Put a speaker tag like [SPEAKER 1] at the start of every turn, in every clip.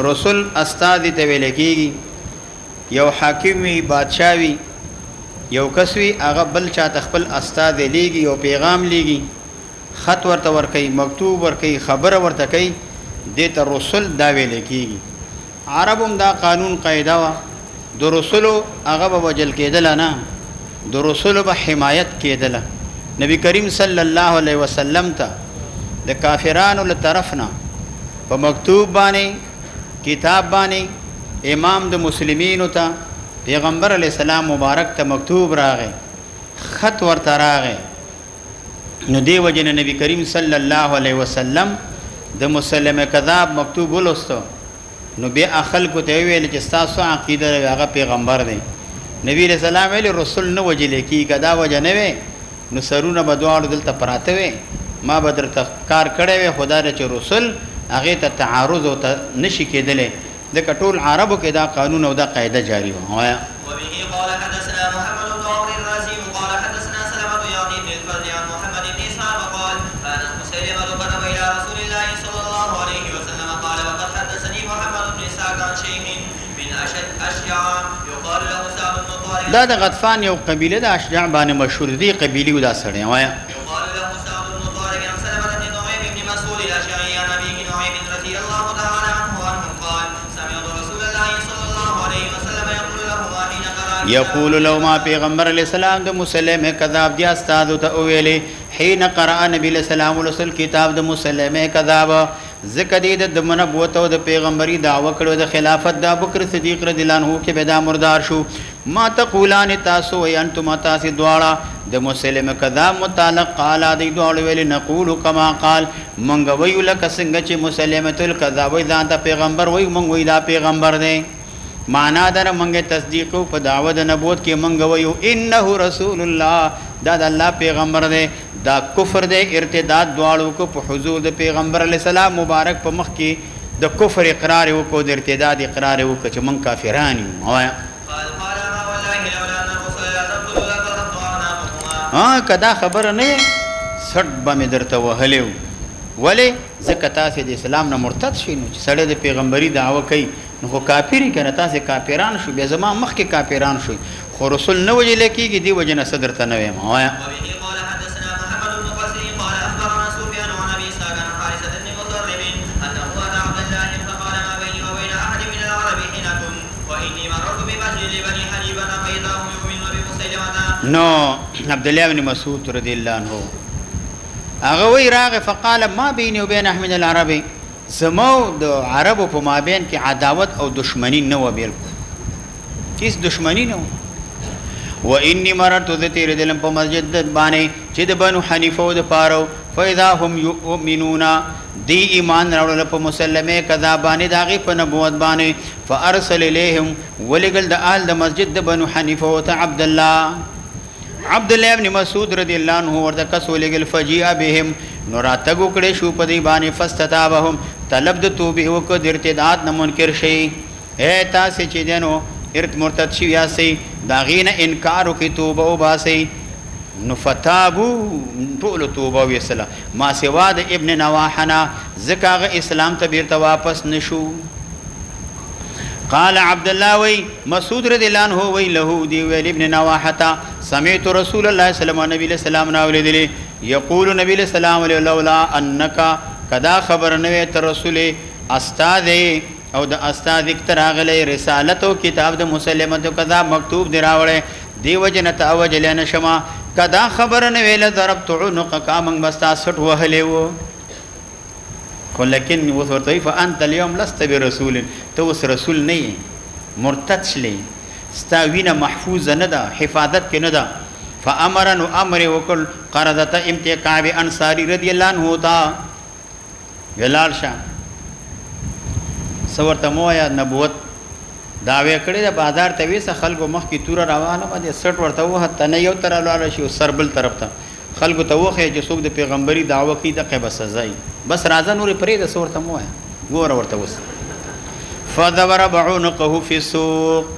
[SPEAKER 1] رسول استاد ته ویل کېږي یو حاکم وي بادشاه وي یو کس وي هغه بل چاته خپل استاد لیږي یو پیغام لیږي خط ورته ورکوي مکتوب ورکوي خبره ورته کوي دې ته رسول دا ویل کېږي عربم دا قانون قاعده وه د رسولو هغه به وجل کېدله نه د رسولو به حمایت کېدله نبی کریم صلی الله علیه وسلم ته د کافرانو له طرف نه په مکتوب باندې کتاب باندې امام د مسلمینو ته پیغمبر علیہ السلام مبارک ته مکتوب راغی خط ورته راغی نو دی وجه نبی کریم صلی الله علیه وسلم د مسلمه کذاب مکتوب ولوستو نو بیا خلکو ته ویل چې تاسو عقیده هغه پیغمبر دی نبی علیہ السلام ویل رسول نو وجه لیکي کدا وجه نه وي نو سرونه بدواړو دلته پراته وي ما بدر کار کړی وي خدا دې چې رسول هغه ته تعارض او نشي کېدلې د کټول عربو کې دا قانون او دا قاعده جاری و وایا
[SPEAKER 2] وبه قال حدثنا محمد بن عمرو الرازي قال حدثنا سلمة يعني بن الفضل عن محمد بن اسحاق قال كان مسيلمة كتب الى رسول الله صلى الله عليه وسلم قال وقد حدثني محمد بن اسحاق عن شيخ من اشجع يقال له سعد بن طارق
[SPEAKER 1] دا د غطفان یو قبیله د اشجع باندې مشهور دي قبیله ودا سره وایا
[SPEAKER 2] يقال له سعد بن طارق عن سلمة بن نعيم بن مسعود الاشعري عن ابي نعيم رضي الله تعالى عنه قال سمعت رسول الله صلى الله عليه وسلم يقول له حين قرأ
[SPEAKER 1] یقول لو ما پیغمبر علیہ السلام د مسلمه کذاب دی استاد ته ویلې حين قرأ نبی علیہ السلام رسول کتاب د مسلمه کذاب ذکر دې د نبوت او د پیغمبري دعوه کړو د خلافت د ابوبکر صدیق رضی الله عنه کې بدا مردار شو ما تقولان تاسو وي انتم تاسو دواړه د مسلمه کذاب متعلق قال دې دواړه ویل نقول کما قال منګ ویو لک څنګه چې مسلمه الکذاب وي ځان ته پیغمبر وي منګ وي دا پیغمبر دی معنا در منګه تصدیق په دعوه د نبوت کې منګ ویو انه رسول الله دا د الله پیغمبر دی دا کفر دی ارتداد دواړو کو په حضور د پیغمبر علی السلام مبارک په مخ کې د کفر اقرار وکړو د ارتداد اقرار وکړو چې من کافران یو
[SPEAKER 2] قال والله لولا ان الرسول تقول لقد عناقهما
[SPEAKER 1] کدا خبر نه سټ به درته وهلو ولی ځکه تاسو د اسلام نه مرتد شئ نو چې سړی د پیغمبري دعوه کوي نو خو کافری کنه تاسو کافران شو بیا زما مخ کې کافران شو خو رسول نه وجه لکېږي دی وجه نه صدر ته نه وایم وایا
[SPEAKER 2] قال حدثنا محمد بن قاسم قال اخبرنا سفيان عن ابي سعد عن حارثه بن مضرب انه اتى عبد الله فقال ما بيني وبين احد من العرب حينه واني مررت بمسجد بني حنيفه فاذا هم يؤمنون بمسيلمه
[SPEAKER 1] نو عبد الله بن مسعود رضی الله عنه هغه وی راغه فقال ما بيني وبين احد من العرب زمو د عربو په مابین کې عداوت او دشمنی نه و بالکل هیڅ دشمنی نه و واني مررت ذتير دلم په مسجد باندې چې د بنو حنیفه د پاره فاذا هم يؤمنون دی ایمان راوړل په مسلمه کذا باندې داغه په نبوت باندې فارسل اليهم ولګل د آل د مسجد د بنو حنیفه او عبد الله ابن مسعود رضی الله عنه ورته کسولګل فجيء بهم نوراتګ وکړې شو په دی باندې فاستتابهم طلب د توبه وکړ د ارتداد نه منکر شي اے تاسو چې دینو مرتد شي یاسي داغینه انکار وکي توبه او باسي نفتابو ټول توبه وسله ما سوا د ابن نواحنا زکاغه اسلام ته بیرته واپس نشو قال عبد الله وی مسعود رضی الله عنه وی له دی ویل ابن نواحه سمعت رسول الله صلی الله علیه وسلم ناولیدلی یقول نبی علیہ السلام لولا انک کدا خبر نوې تر رسول استاد او د استاد اکتراغله رسالت او کتاب د مسلمه کذا مکتوب دراوله دی وجنه توجل نشما کدا خبر نوې ل ضربت عنق کامن مستا سټ وهلې وو ولكن وثرتي فانت اليوم لست برسول تو رسول نه مرتد شلی استاوینه محفوظ نه ده حفاظت کې نه ده فامر نو امر وکل قرضه امتقاب انصاری رضی الله عنه تا جلال شاه سورته مویا نبوت داوی کړی د بازار ته ویسه خلکو مخ کی تور روانه باندې سټ ورته وه تنه یو تر لاله شي سربل طرف ته خلکو ته وخه چې څوک د پیغمبري دعوه کوي د قبه سزای بس راځه نور پرې د سورته مویا ګور ورته وس فذور بعونقه فی السوق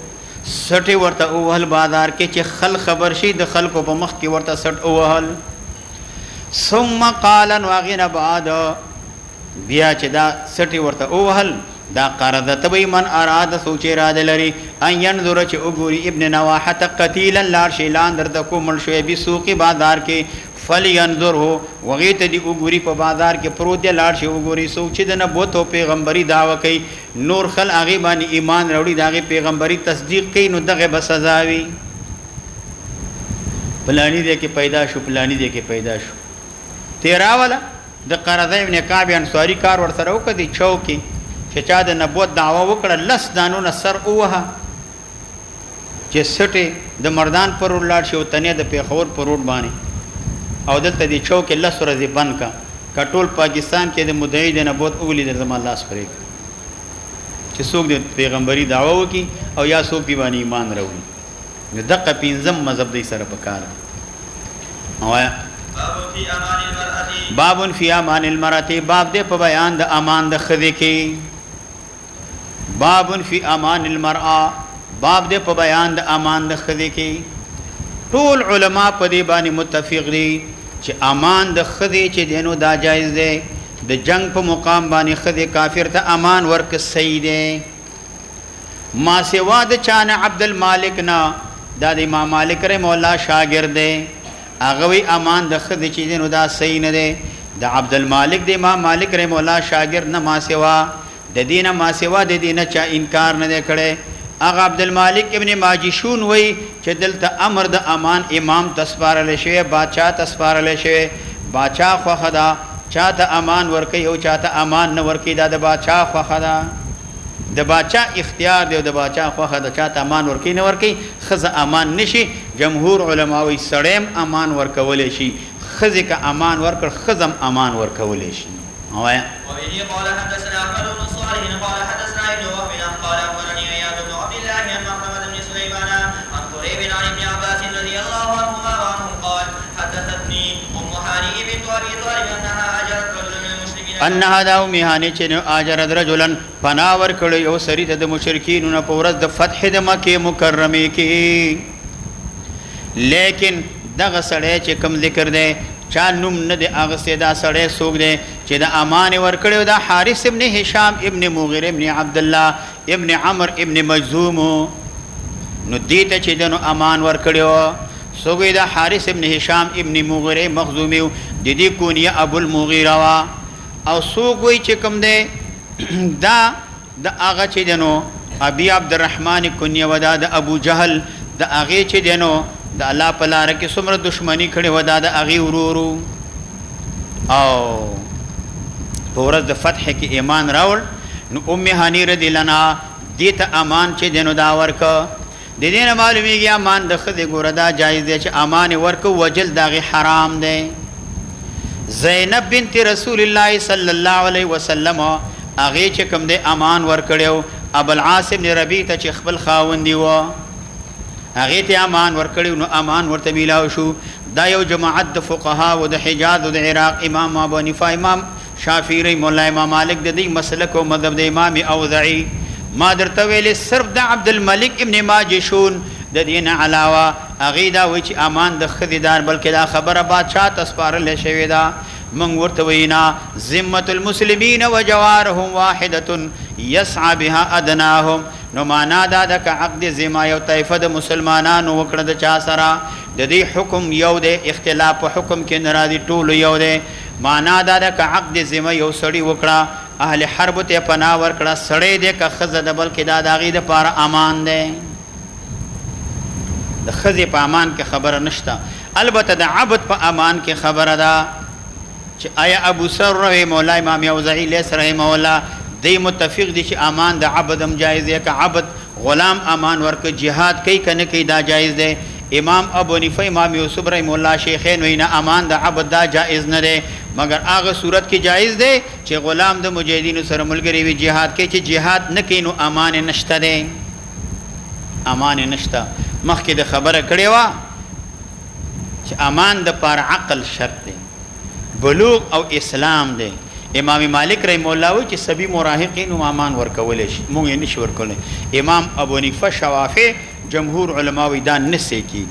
[SPEAKER 1] سټي ورته اوهل بازار کې چې خبر شي د خلکو په مخ کې ورته سټ اوهل ثم قال واغنا بعد بیا چې دا سټي ورته اوهل دا قرض تبي من اراد سوچ اراده لري ان ينظر چې وګوري ابن نواحه قتيلا لار شیلان درته کومل شوی به سوقي بازار کې فلينظره وغیت دی وګوري په بازار کې پروت دی لار شي وګوري سوچ د نبوت او پیغمبري داوا کوي نور خل هغه باندې ایمان وروړي داغه پیغمبري تصدیق کوي نو دغه به سزا وي پلانی دې کې پیدا شو پلانی دې کې پیدا شو تیرا والا د قرض ابن کعب انصاری کار ور سره وکړي چوکي چې چا د نبوت دعوا وکړه لس دانونه سر اوه چې سټي د مردان پر ولار شو تنه د پیښور پر روډ باندې او دلته دی چوک لس ورځې بند کا کټول پاکستان کې د مدعی د نبوت اولی در زمان الله سپریک چې څوک د پیغمبري دعوا وکي او یا څوک دی باندې ایمان راوړي د دقه پینځم مذهب دی سره پکاره او باب فی امان المرأة باب دې په بیان د امان د خدای کې باب فی امان المرأة باب دې په بیان د امان د خدای کې ټول علما په دې باندې متفق دي چې امان د خدای چې دینو دا جایز دی د جنگ په مقام باندې خدای کافر ته امان ورک صحیح دی ما سوا د چانه عبد المالک نه دا د امام مالک رحم الله شاګرد دی هغه وی امان د خدای چې دینو دا صحیح نه دی د عبد المالک د امام مالک رحم الله شاګرد نه ما سوا د دینه ما سوا د دینه چا انکار نه کړي اغه عبد المالک ابن ماجشون وی چې دلته امر د امان امام تسپارل شوی بادشاہ تسپارل شوی بادشاہ خو خدا چاته امان ورکي او چاته امان نه ورکي دا د بادشاہ خو خدا د بادشاہ اختیار دی د بادشاہ خو خدا چاته امان ورکي نه ورکي خزه امان نشي جمهور علما وی سړیم امان ورکول شي خزه کا امان ورکړ خزم امان ورکول شي وایا
[SPEAKER 2] وبه قال حدثنا احمد بن صالح قال حدثنا ابن وهب قال اخبرني اياد بن عبد الله عن محمد بن سليمان عن قريب عن ابن عباس رضي الله عنهما وعنهم قال حدثتني ام هاني بنت ابي طالب انها اجرت رجلا من المشركين
[SPEAKER 1] انها دا ام هاني چې اجرت رجلا پناور کړي یو سری د مشرکین نه په ورځ د فتح د مکه مکرمه کې لیکن دغه سړی چې کوم ذکر دی چا نوم نه دی هغه سیدا سړی څوک دی چې د امان ورکړیو د حارث ابن هشام ابن مغیره ابن عبد الله ابن عمر ابن مجذوم نو دیته چې دنو امان ورکړیو څوک د حارث ابن هشام ابن مغیره مخزومی د دې کونیه ابو المغیره وا او څوک وی چې کوم دی دا د هغه چې دنو ابي عبد الرحمن کونیه ودا د ابو جهل د هغه چې دنو د الله په لار کې څومره دښمنی کړي ودا د اغي ورورو او په ورځ د فتح کې ایمان راوړ نو ام هاني رضی الله عنها دې ته امان چې دینو دا ورک د دې نه معلومیږي امان د خدای ګوره دا جایز دی چې امان ورک وجل داغه حرام دی زینب بنت رسول الله صلی الله علیه وسلم هغه چې کوم دی امان ورکړیو ابو العاص بن ربيعه چې خپل خاوندې و هغه ته امان ورکړیو نو امان ورته میلاو شو دا یو جماعت د فقها او د حجاز او د عراق امام ابو حنیفه امام شافعی مولا امام مالک د دې مسلک او مذهب د امام اوزاعی ما درته ویل صرف د عبد الملک ابن ماجشون د دین علاوه هغه دا وی چې امان د خدیدار بلکې دا خبره بادشاہ تسپارل شوی دا من ورته وینا ذمه المسلمین وجوارهم واحده يسعى بها ادناهم نو معنا دا د عقد ذمه یو طائفه د مسلمانانو وکړه د چا سره د دې حکم یو د اختلاف په حکم کې ناراضي ټول یو دی معنا دا د عقد ذمه یو سړی وکړه اهل حرب ته پناه ورکړه سړی د خزه د بلکې دا داغي د پاره امان دی د خزه په امان کې خبره نشته البته د عبد په امان کې خبره ده چې آیا ابو سر مولا امام اوزاعی لیس رحمه الله دی متفق دي چې امان د عبدم جایز دی که عبد غلام امان ورک جهاد کوي کنه کوي دا جایز دی امام ابو حنیفه امام یوسف رحم الله شیخین وینا امان د عبد دا جایز نه دی مگر هغه صورت کې جایز دی چې غلام د مجاهدینو سره ملګری وي جهاد کوي چې جهاد نه کوي نو امان نشته دی امان نشته مخکې د خبره کړې وا چې امان د پر عقل شرط دی بلوغ او اسلام دی امام مالک رحم الله و چې سبي مراهقین او امان ورکول شي مونږ یې نشو ورکول امام ابو حنیفه شوافی جمهور علما وی دا نسې کی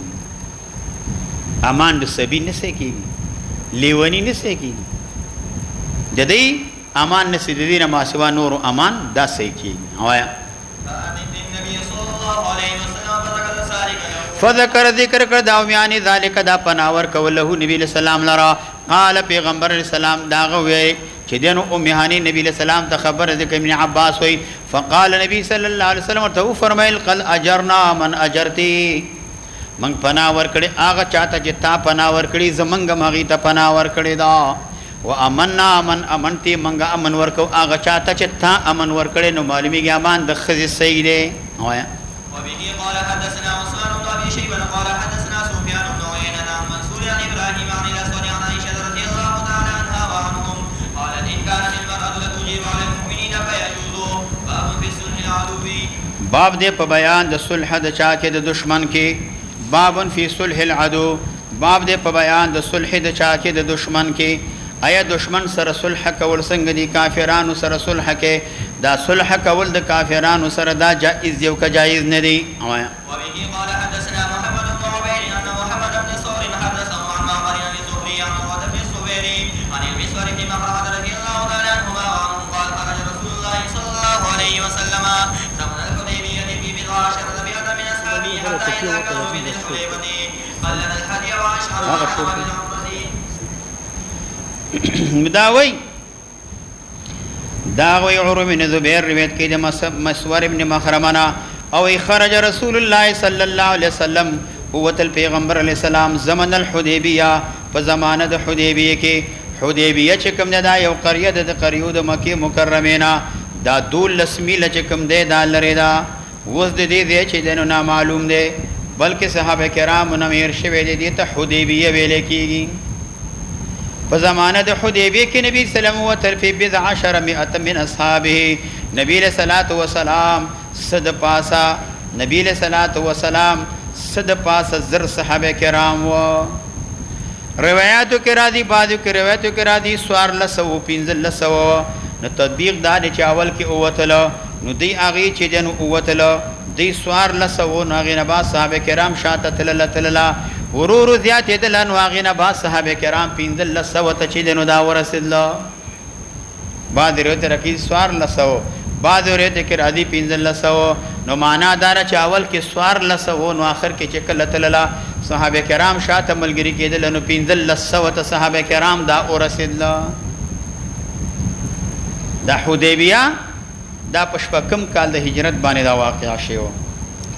[SPEAKER 1] امان د سبي نسې کی لیونی نسې کی د دې امان نسی د دینه ما سوا نور امان دا صحیح کیږي وایا فذكر ذکر کړ دا میانی ذالک دا پناور کوله نبی له سلام لرا قال پیغمبر السلام دا غوي چې دنو امهانی نبی له سلام ته خبر ذکر ابن عباس وي فقال نبی صلی الله علیه وسلم ته فرمایل قل اجرنا من اجرتی من پناور کړي هغه چاته چې تا پناور کړي زمنګ ماغي ته پناور کړي دا و امننا من امنتی منګه امن ورکو هغه چاته چې تا امن ور کړي نو معلومیږي امان د خزي سید وایا
[SPEAKER 2] وبه قال حدثنا عثمان بن ابي شيبه قال حدثنا سفيان بن عيينة عن منصور عن ابراهيم عن الاسود عن عائشه رضي الله تعالى عنها وعنهم قالت ان كانت المراه لتجيب على المؤمنين فيجوز باب في الصلح العدوي
[SPEAKER 1] باب دې په بیان د صلح د چا کې د دشمن کې باب فی صلح العدو باب دې په بیان د صلح د چا کې د دشمن کې آیا دشمن سره صلح کول څنګه دي کافرانو سره صلح کې دا صلح کول د کافرانو سره دا جائز یو کا جائز نه دی آیا
[SPEAKER 2] وبه قال حدثنا محمد بن عبيد ان محمد بن صور حدثه عن معمر عن الزهري عن عروة بن الزبير عن المسور بن مخرمة رضي الله تعالى عنهما وعنه قال خرج رسول الله صلى الله عليه وسلم زمن الحديبية في بضع عشرة مئة من اصحابه حتى اذا كانوا بذي الحليفة قلد الهدي واشعر بالعمرة
[SPEAKER 1] داوي عروة بن زبير روایت کې د مسور ابن مخرمه او خرج رسول الله صلى الله عليه وسلم قوت الپیغمبر علیہ السلام زمن الحدیبیه په زمانه د حدیبیه کې حدیبیه چې کوم دا یو قريه د قریو د مکه مکرمه نه دا دول لسمیل چې کوم دا لري دا وز د دې چې دنه نامعلوم دی بلکې صحابه کرام نمیر شوی دي ته حدیبیه ویل کېږي په زمانه د حدیبیه کې نبی سلام و ترفی بضع عشر مئه من اصحابه نبی له صلوات و سلام صد پاسا نبی له صلوات و سلام صد پاسا زر صحابه کرام و روایتو کې را دي بعضو کې روایتو کې را دي سوار لسو پینځل لسو نو تطبیق دا چې اول کې اوتله نو دی هغه چې جن اوتله دی سوار لسو نو هغه نه با صحابه کرام شاته تللا ورور زیات دل ان واغینه با صحابه کرام پیندل لسو ته چې دنو دا ورسل بعد روایت رکی سوار لسو بعد روایت کې راځي پیندل لسو نو معنا دار چې اول کې سوار لسو نو اخر کې چې کله تللا صحابه کرام شاته ملګری کېدل نو پیندل لسو ته صحابه کرام دا ورسل دا حدیبیه دا پشپکم کال د هجرت باندې دا واقعا شوه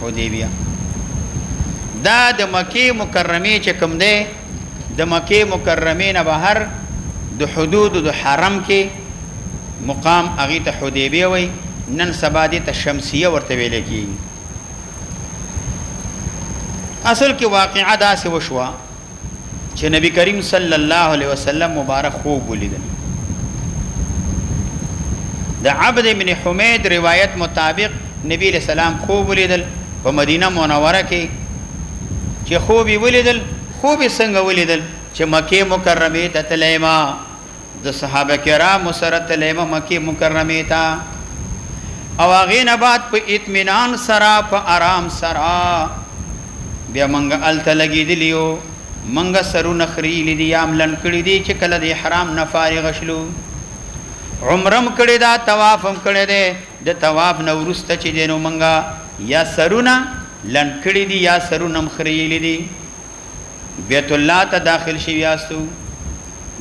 [SPEAKER 1] حدیبیه دا د مکه مکرمه چې کوم دی د مکه مکرمه نه بهر د حدود د حرم کې مقام اغه ته حدیبیه وای نن سبا دي ته شمسیه ورته ویل کیږي اصل کې واقعا دا څه وشوه چې نبی کریم صلی الله علیه وسلم مبارک خوب ولیدل د عبد بن حمید روایت مطابق نبی علیہ السلام خوب ولیدل په مدینه منوره کې چې خوب ولیدل خوب څنګه ولیدل چې مکه مکرمه ته تلیما د صحابه کرام سره تلیما مکه مکرمه ته او هغه نه بعد په اطمینان سره په آرام سره بیا منګه الته لګیدلیو منګه سرو نخری لیدي عملن کړی دي چې کله د حرام نه فارغ شلو عمرم کړی دا طوافم کړی دی د طواف نو ورسته چې دینو منګه یا سرونه لن کړی دي یا سرونه مخریلی دي بیت الله ته داخل شي یاستو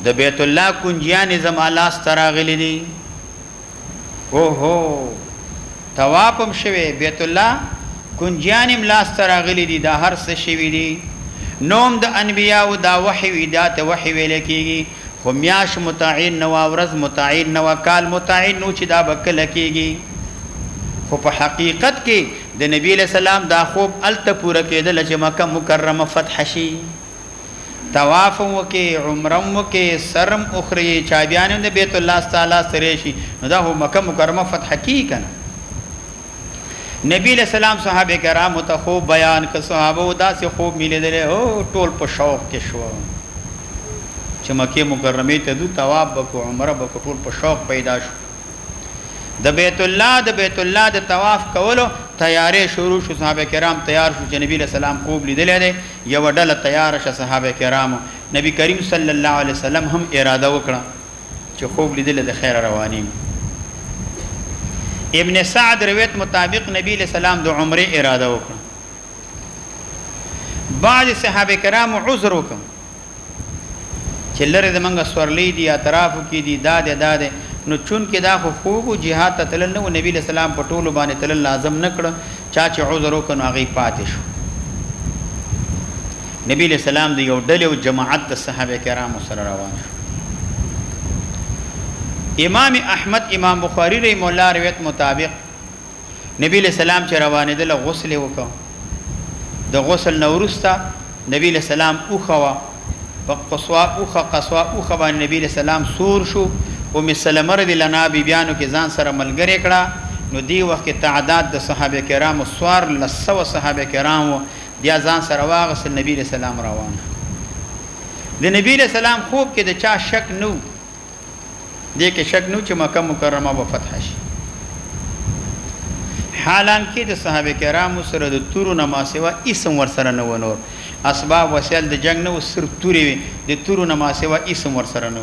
[SPEAKER 1] د بیت الله کنجیان زمالاس تراغلی دي اوهو طوافم شوی بیت الله کنجیان ملاس تراغلی دي دا هر څه شوی دي نوم د انبیاء او دا وحی ودات وحی ویل کیږي خو میاش متعین نو ورځ متعین نو کال متعین نو چې دا بکل کیږي خو په حقیقت کې د نبی له سلام دا خوب الته پوره کېدل چې مکه مکرمه فتح شي طواف وکي عمره وکي سرم اخري چا بیان د بیت الله تعالی سره شي نو دا هو مکه مکرمه فتح کی کنه نبی له سلام صحابه کرام ته خوب بیان ک صحابه دا سه خوب ملي او ټول په شوق کې شو چې مکه مکرمه ته د طواف وکړو عمره وکړو ټول په شوق پیدا شو د بیت الله د طواف کولو تیارې شروع شو صحابه کرام تیار شو چې نبی له سلام خوب لیدل دي یو ډله تیار شه صحابه کرام نبی کریم صلی الله علیه وسلم هم اراده وکړه چې خوب لیدل د خیر رواني. ابن سعد روایت مطابق نبی له سلام د عمره اراده وکړه. بعض صحابه کرام عذر وکړ چې لره د منګه سورلې دي اطرافو کې دي داده نو چون کې دا خو خوب جهاد ته تل نو نبی له سلام په ټولو باندې تل لازم نکړه چا چې عذر وکړ هغه پاتې شو. نبی له سلام د یو ډلې او جماعت د صحابه کرام سره روان شو. امام احمد امام بخاری رحم الله روایت مطابق نبی له سلام چې روانې د غسل وکړ. د غسل نورستا نبی له سلام اوخوا په قصوا باندې نبی له سلام سور شو. ام سلمہ رضی الله عنها بیانو کې ځان سره ملګری کړه. نو دی وخت کې تعداد د صحابه کرامو سوار لسو صحابه کرامو بیا ځان سره واغسل نبی له سلام روان شو. د نبی له سلام خوب کې د چا شک نو دې کې شک نو چې مکه مکرمه به فتح شي. حالانکه د صحابه کرامو سره د تورو نما سوا اسم ور سره نه ونور اسباب وسیل د جنگ نو صرف توري وي د تورو نما سوا اسم ور سره نه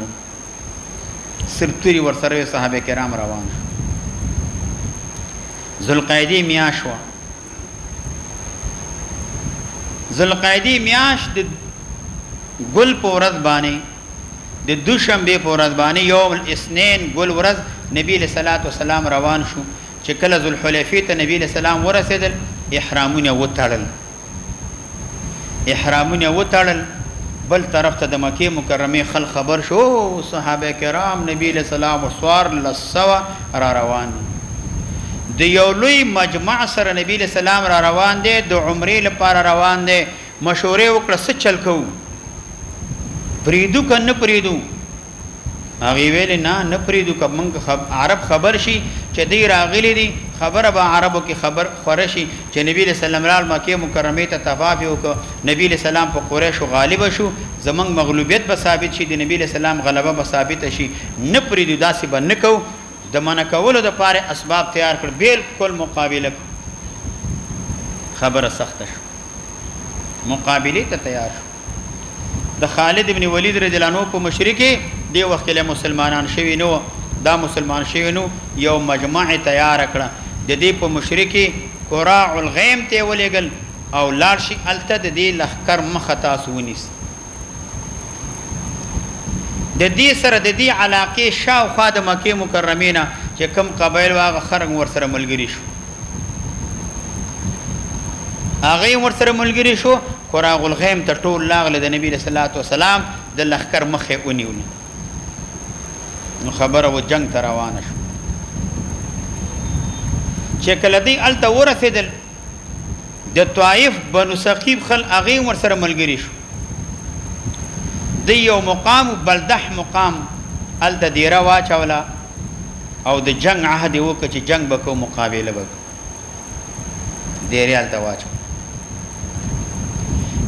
[SPEAKER 1] صرف توري ور سره صحابه کرام روان شو. ذوالقعدې میاشوا ذوالقعدې میاش د ګل په ورځ باندې د دوشنبه په ورځ باندې یوم الاثنين ګل ورځ نبی له صلوات و سلام روان شو. چې کله ذوالحلیفه ته نبی له سلام ورسېدل احرامونه وتړل بل طرف ته د مکه مکرمه خل خبر شو صحابه کرام نبی له سلام وسوار لسوا را روان د یو لوی مجمع سره نبی له سلام را روان دي د عمره لپاره روان دي. مشورې وکړه څه چل کو پریدو کنه پریدو هغه ویل نه پریدو که موږ عرب خبر شي چې دی راغلی دي خبره به عربو کې خبر خورشي چې نبی له سلام رال مکه مکرمه ته طواف وکړه نبی له سلام په قریش غالب شو زمنګ مغلوبیت به ثابت شي د نبی له سلام غلبه به ثابت شي نه پریدو داسې به نه کو د منع کولو د پاره اسباب تیار کړ بالکل مقابله خبره سخت شو مقابله ته تیار شو. د خالد ابن ولید رضی الله عنه په مشرکی دی وخت له مسلمانان شوی نو دا مسلمان شوی نو یو مجمع تیار کړه د دې په مشرکی قراع الغیم ته ولېګل او لارشي الته د دې لخر مخه تاسو ونیس د دې سره د دې علاقې شاوخوا د مکه مکرمه چې کم قبایل واغه خرګ ور سره ملګری شو هغه ور سره ملګری شو. قراع الغیم ته ټول لاغله د نبی صلی الله علیه وسلم د لخر مخه ونیول نو خبره و جنگ ته روانه شو. چې کله دی الته ورسېدل د طائف بنو ثقيف خل هغه ور سره ملګری شو. د یو مقام بلدح مقام الته دیره واچولا او د جنگ عهد وکړي چې جنگ بکو مقابله وکړي دیره الته واچو.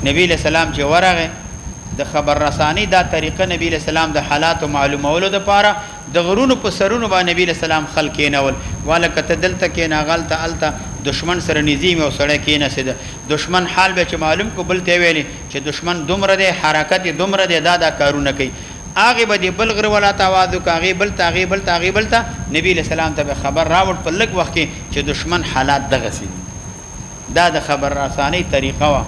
[SPEAKER 1] نبی له سلام چې ورغه د خبر رسانی دا طریقه نبی له سلام د حالات او معلومولو د پاره د غرونو په سرونو باندې نبی له سلام خلق کینول والکه تدلته کې ناغلته الته دشمن سره نظیم او سره کې نه سید دشمن حال به چې معلوم کو بل ته ویلي چې دشمن دومره دی حرکت دومره دی دا کارونه کوي هغه به دی بل غر ولا تواضع کاغي بل تا نبی له سلام ته خبر راوړ په لږ وخت کې چې دشمن حالات دغه سي. دا د خبر رسانی طریقه وا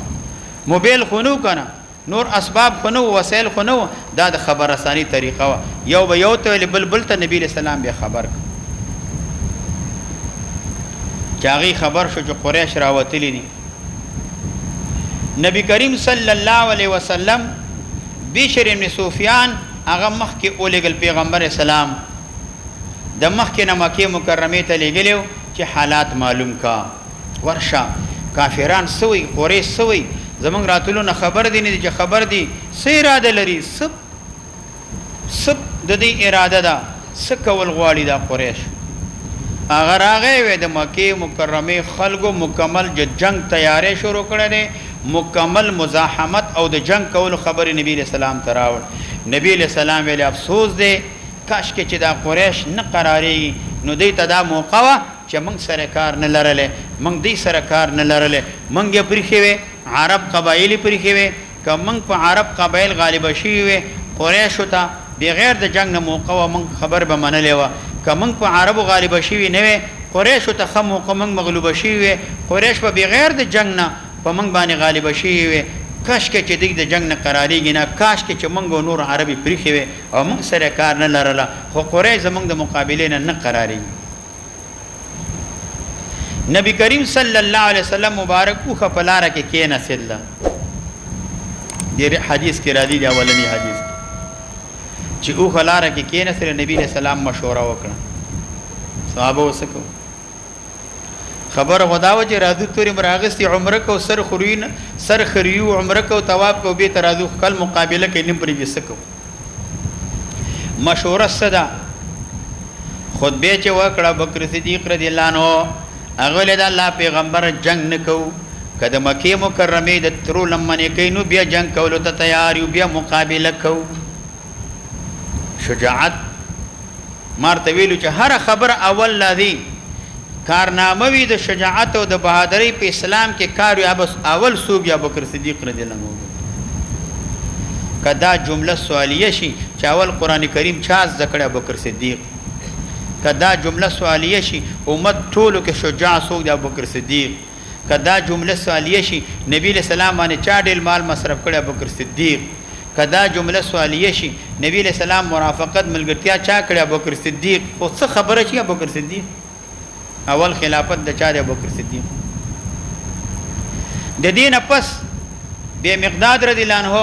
[SPEAKER 1] موبایل خونو کنه نور اسباب خونو وسایل خونو دا د خبر رسانی طریقه وا یو به یو ته بل ته نبی له سلام به خبر چاغي خبر شو چې قریش راوتلی دي. نبی کریم صلی الله علیه وسلم بشر ابن سفیان هغه مخ کې اولګل پیغمبر اسلام د مخ کې مکه مکرمه ته لګلو چې حالات معلوم کا ورشا کافران سوی قریش سوی زمونږ راتلو نه خبر دي نه چې خبر دي سې اراده لري سب د دې اراده ده سکول غواړي دا قریش اگر هغه وې د مکه مکرمه خلکو مکمل جنگ تیارې شروع کړې دي مکمل مزاحمت او د جنگ کول خبر نبی له سلام تراول نبی له سلام ویل افسوس دی کاش کې چې دا قریش نه قراري نو دې ته دا موقع وا چې موږ سره کار نه لرله موږ دې سره کار نه لرله موږ یې پرخوي عرب قبایل پرخوي که موږ په عرب قبایل غالب شي وي قریش ته بغیر د جنگ نه موقع و من خبر به منلې و که من په عربو غالب شوي نه وي قریش ته خم موقع من مغلوب شوي قریش په بغیر د جنگ نه په من باندې غالب شوي وي کاش کې چې د جنگ نه قراریږي نه کاش کې چې موږ نور عربي پریخي وي او موږ سره کار نه لرله خو قریش زموږ د مقابلې نه قراریږي نبی کریم صلی الله علیه وسلم مبارک اوخه په لاره کې کېناستل دې حدیث کې راځي د اولنی حدیث چې اوخه لاره کې کېناستل نبی علیہ السلام مشوره وکړه صحابه وسکو خبر غداوه چې راځو توري مراغستي عمره کو سر خریو عمره کو طواف کو به ترازو کل مقابله کې نیم پرې وسکو مشوره صدا خطبه چې وکړه بکر صدیق رضی الله عنه هغه له الله پیغمبر جنگ نکو کله مکه مکرمه د ترو لمنه کینو بیا جنگ کولو ته تیار یو بیا مقابله کو شجاعت مارته ویلو چې هر خبر اول لذي کارنامه وی د شجاعت او د بهادری په اسلام کې کار یا بس اول سوق یا بکر صدیق رضی الله عنه کدا جمله سوالیه شي چې اول قران کریم چا ذکر ابوبکر صدیق کدا جمله سوالیه شي امت ټولو کې شجاع سوق دی ابوبکر صدیق کدا جمله سوالیه شي نبی له سلام باندې چا ډېر مال مصرف کړی ابوبکر صدیق کدا جمله سوالیه شي نبی له سلام مرافقت ملګرتیا چا کړی ابوبکر صدیق او څه خبره شي ابوبکر صدیق اول خلافت د چا دی ابوبکر صدیق د دین پس به مقداد رضی الله عنه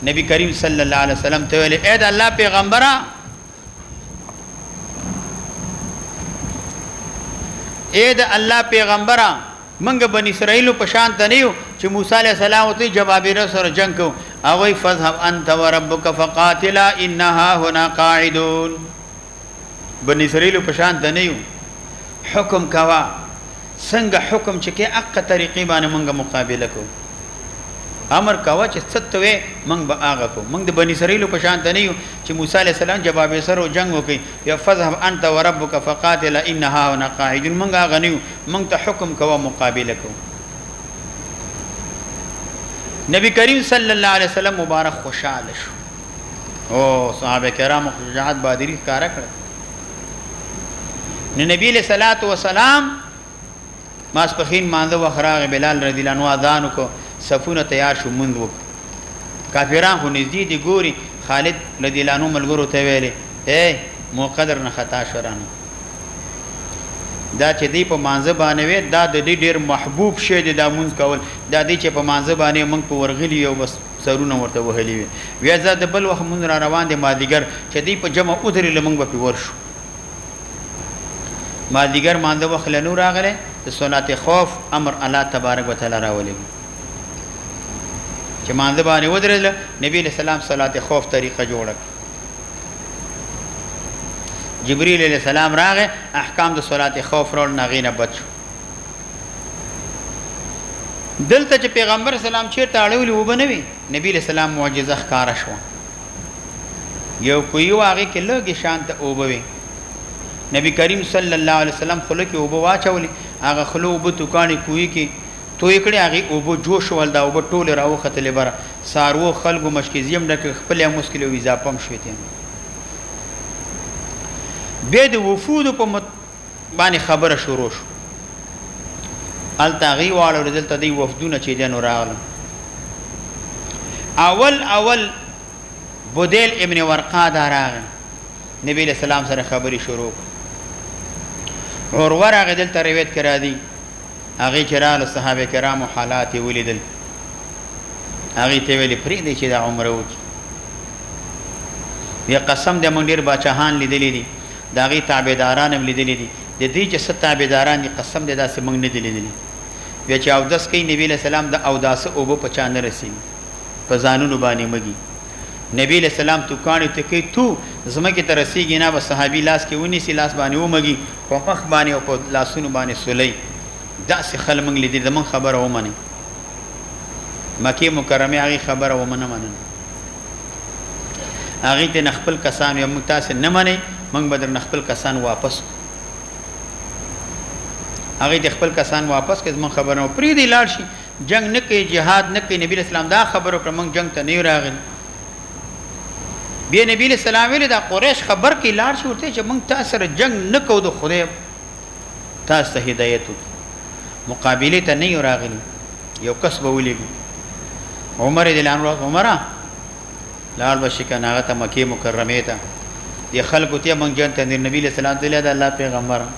[SPEAKER 1] نبی کریم صلی الله علیه وسلم ته ویل اې د الله پیغمبره اې د الله پیغمبره منګ بنی اسرائیل په شان ته نیو چې موسی علیہ السلام ته جبابره سره جنگ کو او وی فذهب انت وربك فقاتلا انها هنا قاعدون بنی اسرائیل په شان ته نیو حکم کوا څنګه حکم چې کې اقا طریقې باندې منګ مقابله کو امر کوا چې ستوي منګ به هغه کو منګ د بنی اسرائیل په شان ته نیو چې موسی علیہ السلام جواب سره جنگ وکي یا فذهب انت وربك فقاتل انها هنا قاعدون منګ هغه نیو منګ ته حکم کوا مقابله کو نبی کریم صلی الله علیه وسلم مبارک خوشاله شو او صحابه کرام شجاعت بادری کار کړ نبی علیہ الصلوۃ والسلام ماسپخین مانده وخراغ بلال رضی الله عنه اذان کو صفونه تیار شو مند وک کافران خو نږدې دي ګوري خالد رضی الله عنه ملګرو ته ویلې اے مقدر نه خطا شرانه دا چې دی په مانزه باندې وې دا د دې ډیر محبوب شی دی دا مونږ کول دا دی چې په مانزه باندې مونږ په ورغلی یو بس سرونه ورته وهلی وي بیا زه د بل وخت مونږ را روان دي مادیګر چې دی په جمع ودرې لمونږ په ورشو مادیګر مانده وخت لنو راغله د صلات خوف امر الله تبارک وتعالى راولې چې مانده باندې ودرل نبی له سلام صلات خوف طریقه جوړه جبريل علیہ السلام راغه احکام د صلات خوف رول ناغینه بچو دلته چې پیغمبر سلام چیرته اړولې وبنوي نبی علیہ السلام معجزه ښکارا شو یو کوي واغه کې لږه شانت اوبوي نبی کریم صلی الله علیه وسلم خلو کې اوبو واچولې هغه خلو وب توکانی کوي کې توې کړي هغه اوبو جوش ول دا اوبو ټوله راو ختلې بره سارو خلکو مشکزیم د خپل مشکل او اضافه شوې به د وفود په باندې خبره شروع شو التغي والو دلته دی وفدونه چې دنو راغله اول بدیل ابن ورقه دا راغله نبی له سلام سره خبري شروع اور ورغه دلته روایت کړه دي هغه چرال صحابه کرام حالات ولیدل هغه ته ویلي پرې دي چې د عمره وکي یا قسم د مونږ ډیر بچهان لیدلې دي داغي تابعداران هم لیدلې دي د دې چې ست تابعداران دي قسم دې داسې مونږ نه لیدلې بیا چې او داس کوي نبی له سلام د او داس او په چانه رسید په ځانونو باندې مګي نبی له سلام تو کانه ته کوي تو زمکه ته رسیږي نه به صحابي لاس کې ونی سي لاس باندې ومګي په مخ باندې او په لاسونو باندې سولې داسې خل مونږ لیدل زمون خبره ومنه مکه مکرمه هغه خبره ومنه مننه هغه ته نخپل کسان یو متاس نه مني موږ بدر نخپل کسان واپس هغه د خپل کسان واپس کړه موږ خبرو پری دی لاړ شي جنگ نه کوي jihad نه کوي نبی اسلام دا خبرو پر موږ جنگ ته نه راغلی بیا نبی له سلام ویل دا قریش خبر کې لاړ شو ورته چې موږ تاسو سره جنگ نه کوو د خدای تاسو ته هدایت مقابله ته نه راغلی یو کس به ولېږي عمر رضی الله عنه عمره لال بشکه ناغه ته مکه مکرمه ته دی خلکو ته مونږ جن ته نبی له سلام الله د الله پیغمبر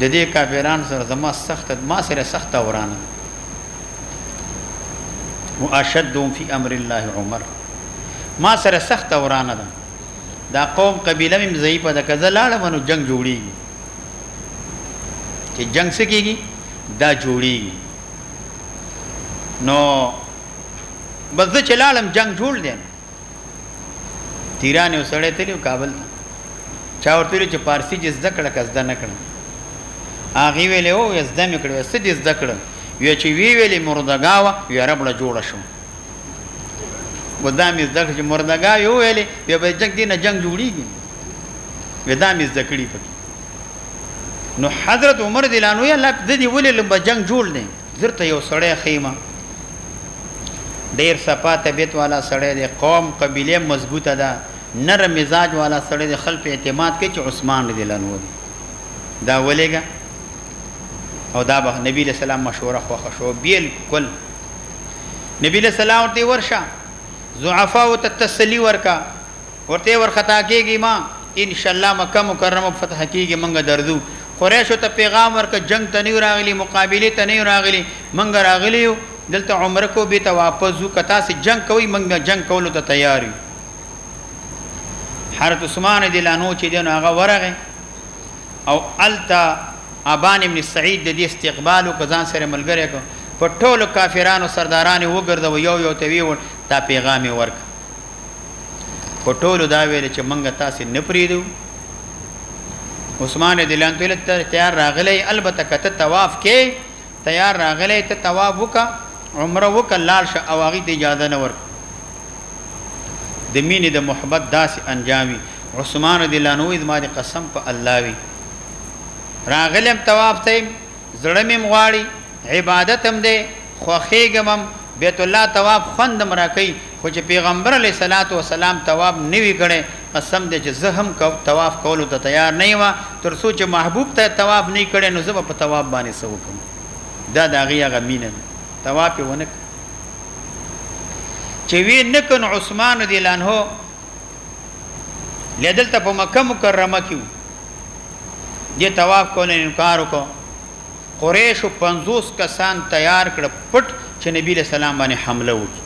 [SPEAKER 1] د دې کافرانو سره زما سخت ما سره سخت ورانه واشدهم فی امر الله عمر ما سره سخت ورانه ده دا قوم قبیله مم ضعیفه ده کزه لاړه منو جنگ جوړیږي چې جنگ سکیږي دا جوړیږي نو بس د چلالم جنگ جوړ دي تیرانه وسړې تلو کابل ته چا ورته چې پارسی جز دکړه کزدا نه کړه اغه ویلې او یزدا مې کړو ست جز دکړه وی چې وی ویلې مردګاوه یې ربړه جوړه شو ودامې زکه چې مردګا یو ویلې به جنگ دینه جنگ جوړیږي ودامې زکړي پکې نو حضرت عمر دلانو یې الله د دې ولې لمبه جنگ جوړ دي زرته یو سړی خیمه ډیر صفا طبیعت والا سړی دی قوم قبیله مضبوطه ده نرم مزاج والا سړی دی خلک اعتماد کوي چې عثمان رضی الله عنه دا ولېګا او دا به نبی له سلام مشوره خوښ شو بالکل نبی له سلام ورته ورشه ضعفا او تسلی ورکا ورته ورختا کېږي ما ان شاء الله مکه مکرمه فتح کېږي منګه دردو قریش ته پیغام ورک جنگ ته نه راغلی مقابله ته نه راغلی منګه راغلی دلته عمره کو به ته واپس وو کتا سي جنگ کوي منګه جنگ کولو ته تیار یو حضرت عثمان رضی الله عنه چې دنه هغه ورغه او التا ابان ابن سعید د دې استقبال او کزان سره ملګری کو په ټولو کافرانو سردارانو وګرځو یو ته وی تا پیغام ورک په ټولو دا ویل چې منګه تاسو نه پریدو عثمان رضی الله عنه تیار راغلی البته کته طواف کې تیار راغلی ته طواف وکا عمره وکلال شه او هغه ته اجازه نه ورک د مینې د محبت داسې انجامي عثمان رضی الله عنه زما د قسم په الله وی راغلم طواف ته زړه مې مغواړي عبادت هم دې خوخېګم بیت الله طواف خوندم راکې خو چې پیغمبر علیه الصلاۃ والسلام طواف نیوي کړي قسم دې چې زه هم طواف کولو ته تیار نه یم تر څو چې محبوب ته طواف نه کړي نو زه په طواف باندې سو کوم دا دغه غمینه طواف ونه چې وی نکن عثمان رضی الله عنه لیدل ته په مکه مکرمه کې دې طواف کول انکار وکړ قریش 50 کسان تیار کړ پټ چې نبی له سلام باندې حمله وکړي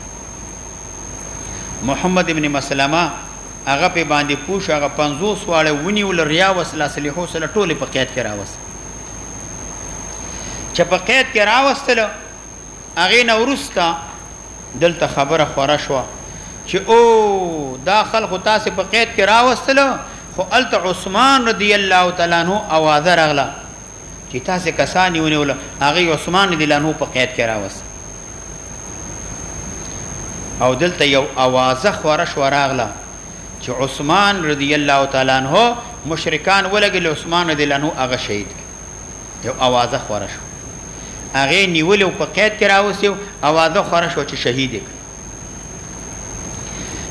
[SPEAKER 1] محمد ابن مسلمه هغه په باندې پوښ هغه 50 واړه ونی ول ریا وسله سلیحو سره ټوله په قید کې راوست چې په قید کې راوستله هغه نورستا دلته خبره خورا شو چې او دا خلق تاسو په قید کې راوستله خو الت عثمان رضی الله تعالی عنہ اواز راغله چې تاسو کسانی ونیول هغه عثمان رضی الله عنه په قید کې راوست او دلته یو اواز خورا شو راغله چې عثمان رضی الله تعالی عنہ مشرکان ولګل عثمان رضی الله عنه هغه شهید یو اواز خورا شو هغه نیول په قید کې راوستو اواز خورا شو چې شهید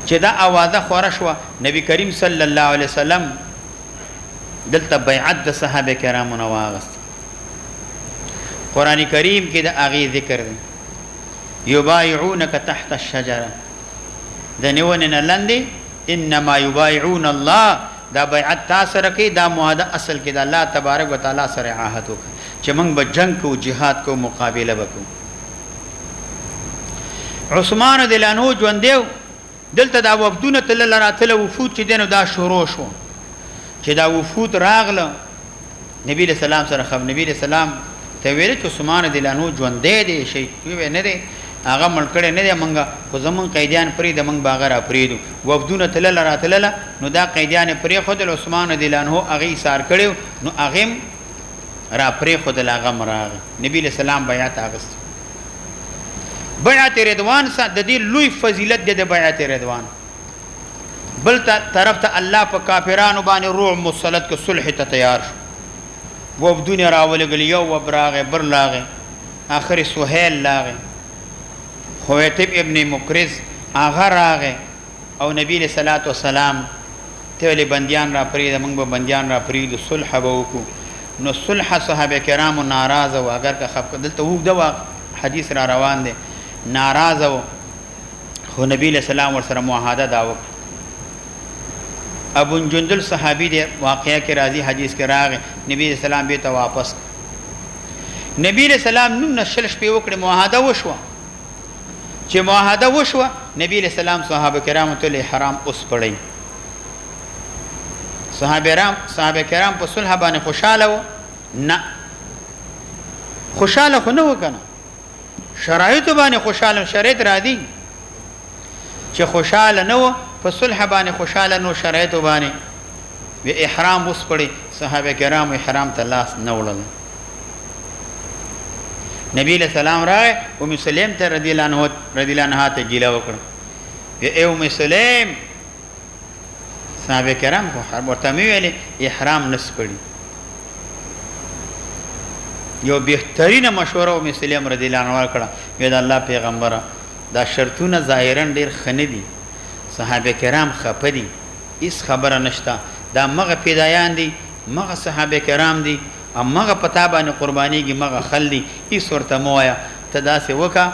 [SPEAKER 1] چې دا اواز خورا شو نبی کریم صلی الله علیه وسلم دلته بیعت د صحابه کرامو نو واغست قران کریم کې د هغه ذکر دی یبایعونک تحت الشجره د نیونن لاندې انما یبایعون الله دا بیعت تاسو رکی دا معاهده اصل کې د الله تبارک وتعالى سره عهد وکړه چې موږ به جنگ کو jihad کو مقابله وکړو عثمان رضی الله عنه ژوند دیو دلته دا وفدونه تل راتله وفود چې دینو دا شروع شو چې دا وفود راغله نبی رسول الله سره خبر نبی رسول الله ته ویل چې عثمان رضی الله عنه ژوند دی شي وی نه دی هغه ملکړه نه دی منګه خو زمون قیدیان پرې د منګ باغره پریدو وفدونه تل راتله نو دا قیدیان پرې خود عثمان رضی الله عنه هغه سار کړو نو هغه را پرې خود لاغه مراغ نبی له سلام بیعت اغست بیعت رضوان سره د دې لوی فضیلت د بیعت رضوان بل طرف ته الله په کافرانو باندې روح مسلط کو صلح ته تیار شو وفدونه راولګل یو وبراغه برلاغه اخر سهيل لاغه خویتب ابن مکرز هغه راغه او نبی له صلوات و سلام ته له بنديان را پرې موږ به بنديان را پرې صلح به وکړو نو صلح صحابه کرامو ناراضه او اگر که خپ دلته وګ دا حدیث را روان دي ناراضه خو نبی له سلام ور سره معاهده دا وکړه ابو جندل صحابي دی واقعیا کې راځي حدیث کې راغی نبی له سلام به ته واپس نبی له سلام نو نشلش په وکړه معاهده وشوه چې معاهده وشوه نبی له سلام صحابه کرام ته حرام اوس پړی صحابه کرام په صلح باندې خوشاله و نه خوشاله خو نه وکنه شرایط باندې خوشاله شرایط را دي چې خوشاله نه و په صلح باندې خوشاله نو شرایط باندې وی احرام اوس پړی صحابه کرام احرام ته لاس نه وړل نبی له سلام راغی ام سلیم ته رضی الله عنها ته ګیله وکړه وی ام سلیم صحابه کرام خو ورته ویلي احرام نس پړي یو بهترینه مشوره ام سلیم رضی الله عنها کړه وی دا الله پیغمبره دا شرطونه ظاهرا ډیر خنه دي صحابه کرام خپه دي هیڅ خبره نشته دا مغه پیدایان دي مغه صحابه کرام دي امغه پتا باندې قربانيږي مغه خلدي هیڅ ورته مویا تداسه وکا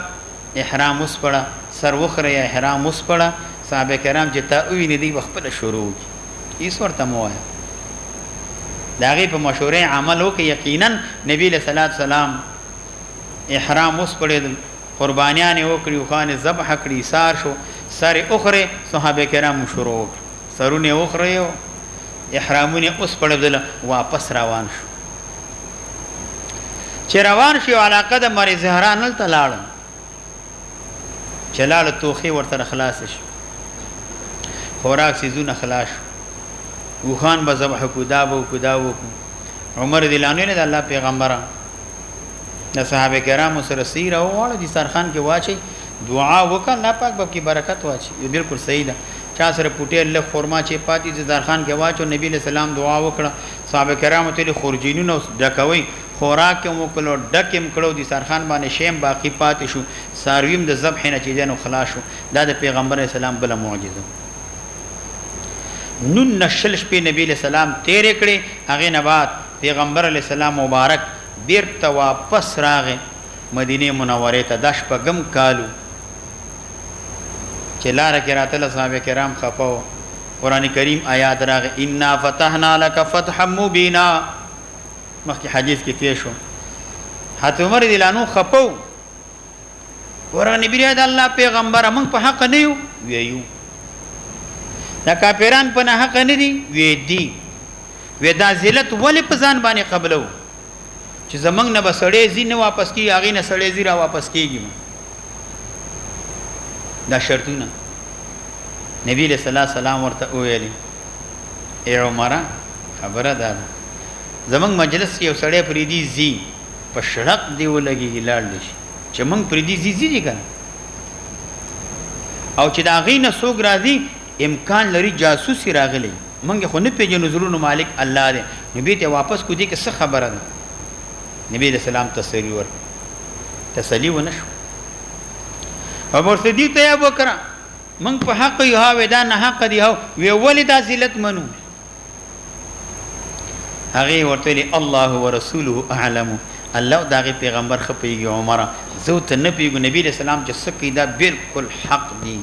[SPEAKER 1] احرام اوس پړه سر وخره یا احرام اوس پړه صحابه کرام چې تا ویني دي خپل شروع هیڅ ورته مویا داغه په مشوره عمل وکي یقینا نبی له صلوات سلام احرام اوس پړه قربانیان وکړي خان ذبح کړي سار شو سر اخره صحابه کرام شروع سرونه اخره احرامونه اوس پړدل واپس روان شو چې روان شو علاقه د مری زهران ته لاړ چلاله توخي ورته خلاص شو خوراک سيزونه خلاص شو خان به ذبح کو دا وو عمر دلانه نه د الله پیغمبره د صحابه کرام سره سیره او د سرخان کې واچي دعا وکړه الله پاک به کی برکت واچي بالکل صحیح ده چا سره پټه له خرما چې پاتې د درخان کې واچو نبی له سلام دعا وکړه صحابه کرام ته خورجینونو ډکوي خوراک مو کلو ډکم کړو د سرخان باندې شیم باقی پاتې شو سارویم د ذبح نه چې جنو خلاص شو دا د پیغمبر اسلام بل معجزه نن نشلش په نبی له سلام تیرې کړې هغه نه بعد پیغمبر علی السلام مبارک بیرته واپس راغې مدینه منوره ته د شپږم کالو چې لار کې راتله صحابه کرام خفو قران کریم آیات راغې انا فتحنا لك فتحا مبینا مخکې حدیث کې تیر شو حضرت عمر رضی الله عنه خفو قران بریاد الله پیغمبر موږ په حق نه یو ویو دا کافران په نه حق نه دي وی دي وی دا ذلت ولې په ځان باندې قبلو چې زمنګ نه بسړې زینه واپس کی اغه نه سړې زیرا واپس کیږي دا شرطونه نبی له صلی الله سلام ورته ویلي اے عمره خبره ده زمنګ مجلس یو سړې پریدي زی په شړق دی ولګي لاړ دي چې موږ پریدي زی دي کنه او چې دا غینه سوګ راځي امکان لري جاسوسي راغلي موږ خو نه پیژنو زرونو مالک الله دی نبی ته واپس کو دي که څه خبره ده نبی له سلام تسلی ونشو ابو صدیق ته ابو بکر من په حق یو ها ودا نه حق دی هو وی ولید ذلت منو هغه ورته لی الله ورسوله اعلم الله دغه پیغمبر خپيږي عمره زو ته نه پیګو نبی له سلام چې سکی دا بالکل حق دی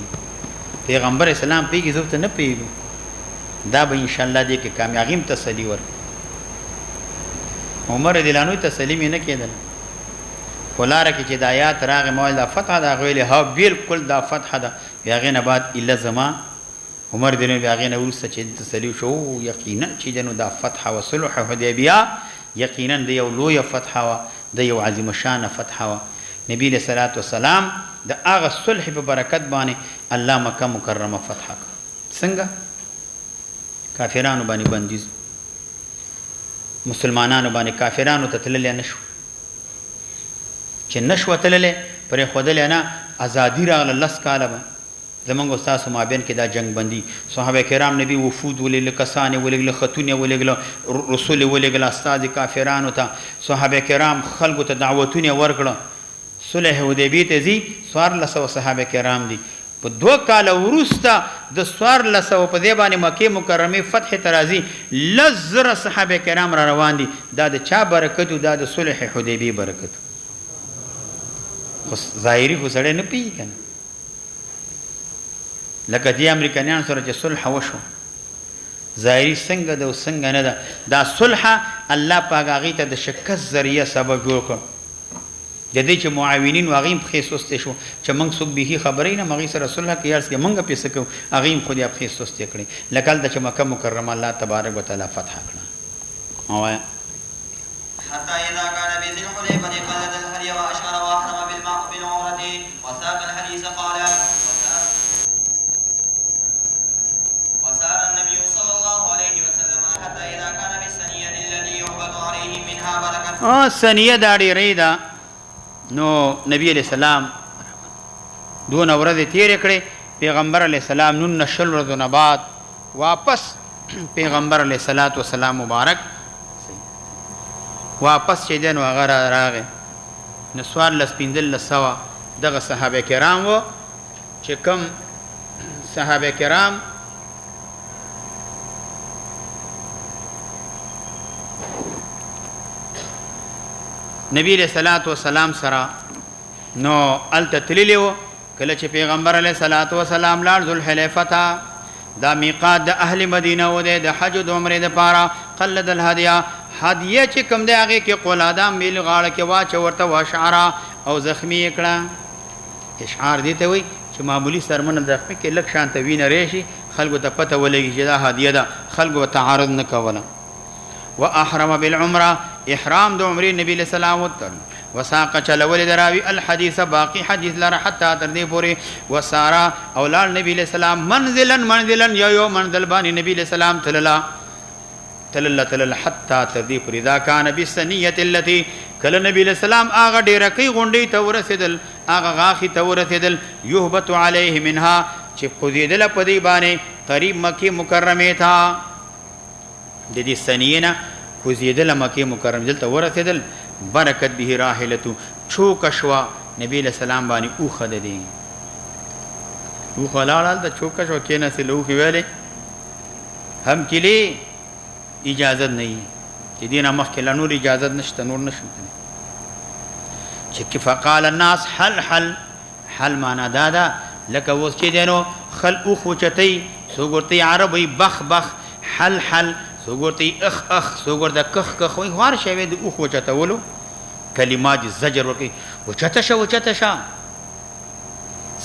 [SPEAKER 1] پیغمبر اسلام پیګي زو ته نه پیګو دا به ان شاء الله دې کې کامیابیم تسلی ور عمر دلانو تسلیم نه کېدل ولاره کې چې د آیات راغې مول دا فتح دا غویل ها بالکل دا فتح دا یاغې نه بعد الا زما عمر دلانو یاغې نه ورسته چې تسلی شو یقینا چې جنو دا فتح او صلح حدیبیه یقینا د یو لوی فتح او د یو عظیم شان فتح او نبی له صلوات و سلام د هغه صلح په برکت باندې الله مکه مکرمه فتح څنګه کافرانو باندې بندیز مسلمانانو باندې کافرانو ته تلل نه شو چې نشو تلل پر خودل نه ازادي راغله لس کاله زمونږ استاد مابین کې دا جنگ بندي صحابه کرام نبی وفود ولل کسان ولل خاتون ولل رسول ولل استاد کافرانو ته صحابه کرام خلکو ته دعوتونه ورکړه صلح حدیبیه ته زی سوار لسو صحابه کرام دي په 2 کال وروسته د 1400 په دې باندې مکه مکرمه فتح ترازی لزر صحابه کرام را روان دي دا د چا برکت دا د صلح حدیبیه برکت خو ظاهري خو سره نه پی کنه لکه دې امریکایان سره چې صلح وشو ظاهري څنګه د څنګه نه دا صلح الله پاک هغه ته د شکست ذریعہ سبب جوړ کړ د دې چې معاونین واغیم په سوسته شو چې موږ سو به خبرې نه مغي سره صلح کې یارس کې موږ پیسې کو اغیم خو دې په سوسته کړی لکه د چې مکه مکرمه الله تبارک وتعالى فتح کړه او
[SPEAKER 2] حتى إذا كان بذي الحليفة قلد الهدي وأشعر وأحرم بالعمرة وساق الحديث قال وسار النبي صلى الله عليه وسلم حتى إذا كان بالثنية الذي يهبط عليه منها بركة
[SPEAKER 1] ثنیه دا ډېرې ده نو نبی علیہ السلام دون ورځې تیرې کړې پیغمبر علیہ السلام نن نشل ورځو نه بعد واپس پیغمبر علیہ الصلوۃ والسلام مبارک واپس چې دین وغیرہ راغې نو سوال لسپیندل لسوا دغه صحابه کرام وو چې کوم صحابه کرام نبی علیہ الصلوۃ والسلام سره نو التتلیلی و کله چې پیغمبر علیہ الصلوۃ والسلام لاړ ذوالحلیفه ته دا میقات د اهل مدینه و د حج او عمره د پاره قلد الهدیه هدیه چې کوم دی هغه کې قولادام میل غاړه کې واچ ورته واشعرا او زخمی کړه اشعار دي ته وي چې معمولی سرمن زخمی کې لک شانت وینه ریشي خلکو ته پته ولګي چې دا هدیه ده خلکو تعارض نه کوله واحرم بالعمره احرام د عمره نبی له سلام وتر وساق چلول دراوی الحديث باقی حدیث لره حتا تر دې پورې وسارا اولاد نبی له سلام منزلا یو منزل باندې نبی له سلام تلل حتا تر دې پورې دا کان بالثنیه التي کله نبی له سلام هغه ډیره کوي غونډي ته ورسېدل هغه غاخي ته ورسېدل يهبط عليه منها چې قذیدل په دې باندې قریب مکه مکرمه ته د دې ثنیه کوزیدل مکه مکرم دلته ورسېدل برکت به راحلتو چوکشوا نبی له سلام باندې او خد دي او خلال د چوکشوا کینه سلو کې ویلې هم کلی اجازه نه چې دینه مخکې لنور اجازه نشته نور نشته چې فقال الناس حل معنا دادا لکه اوس چې دینو خل او خوچتي سوګورتي عربي بخ حل سوګورتي اخ سوګورته کخ خو هر شی د او خوچته ولو کلمات زجر ورکی وچته شا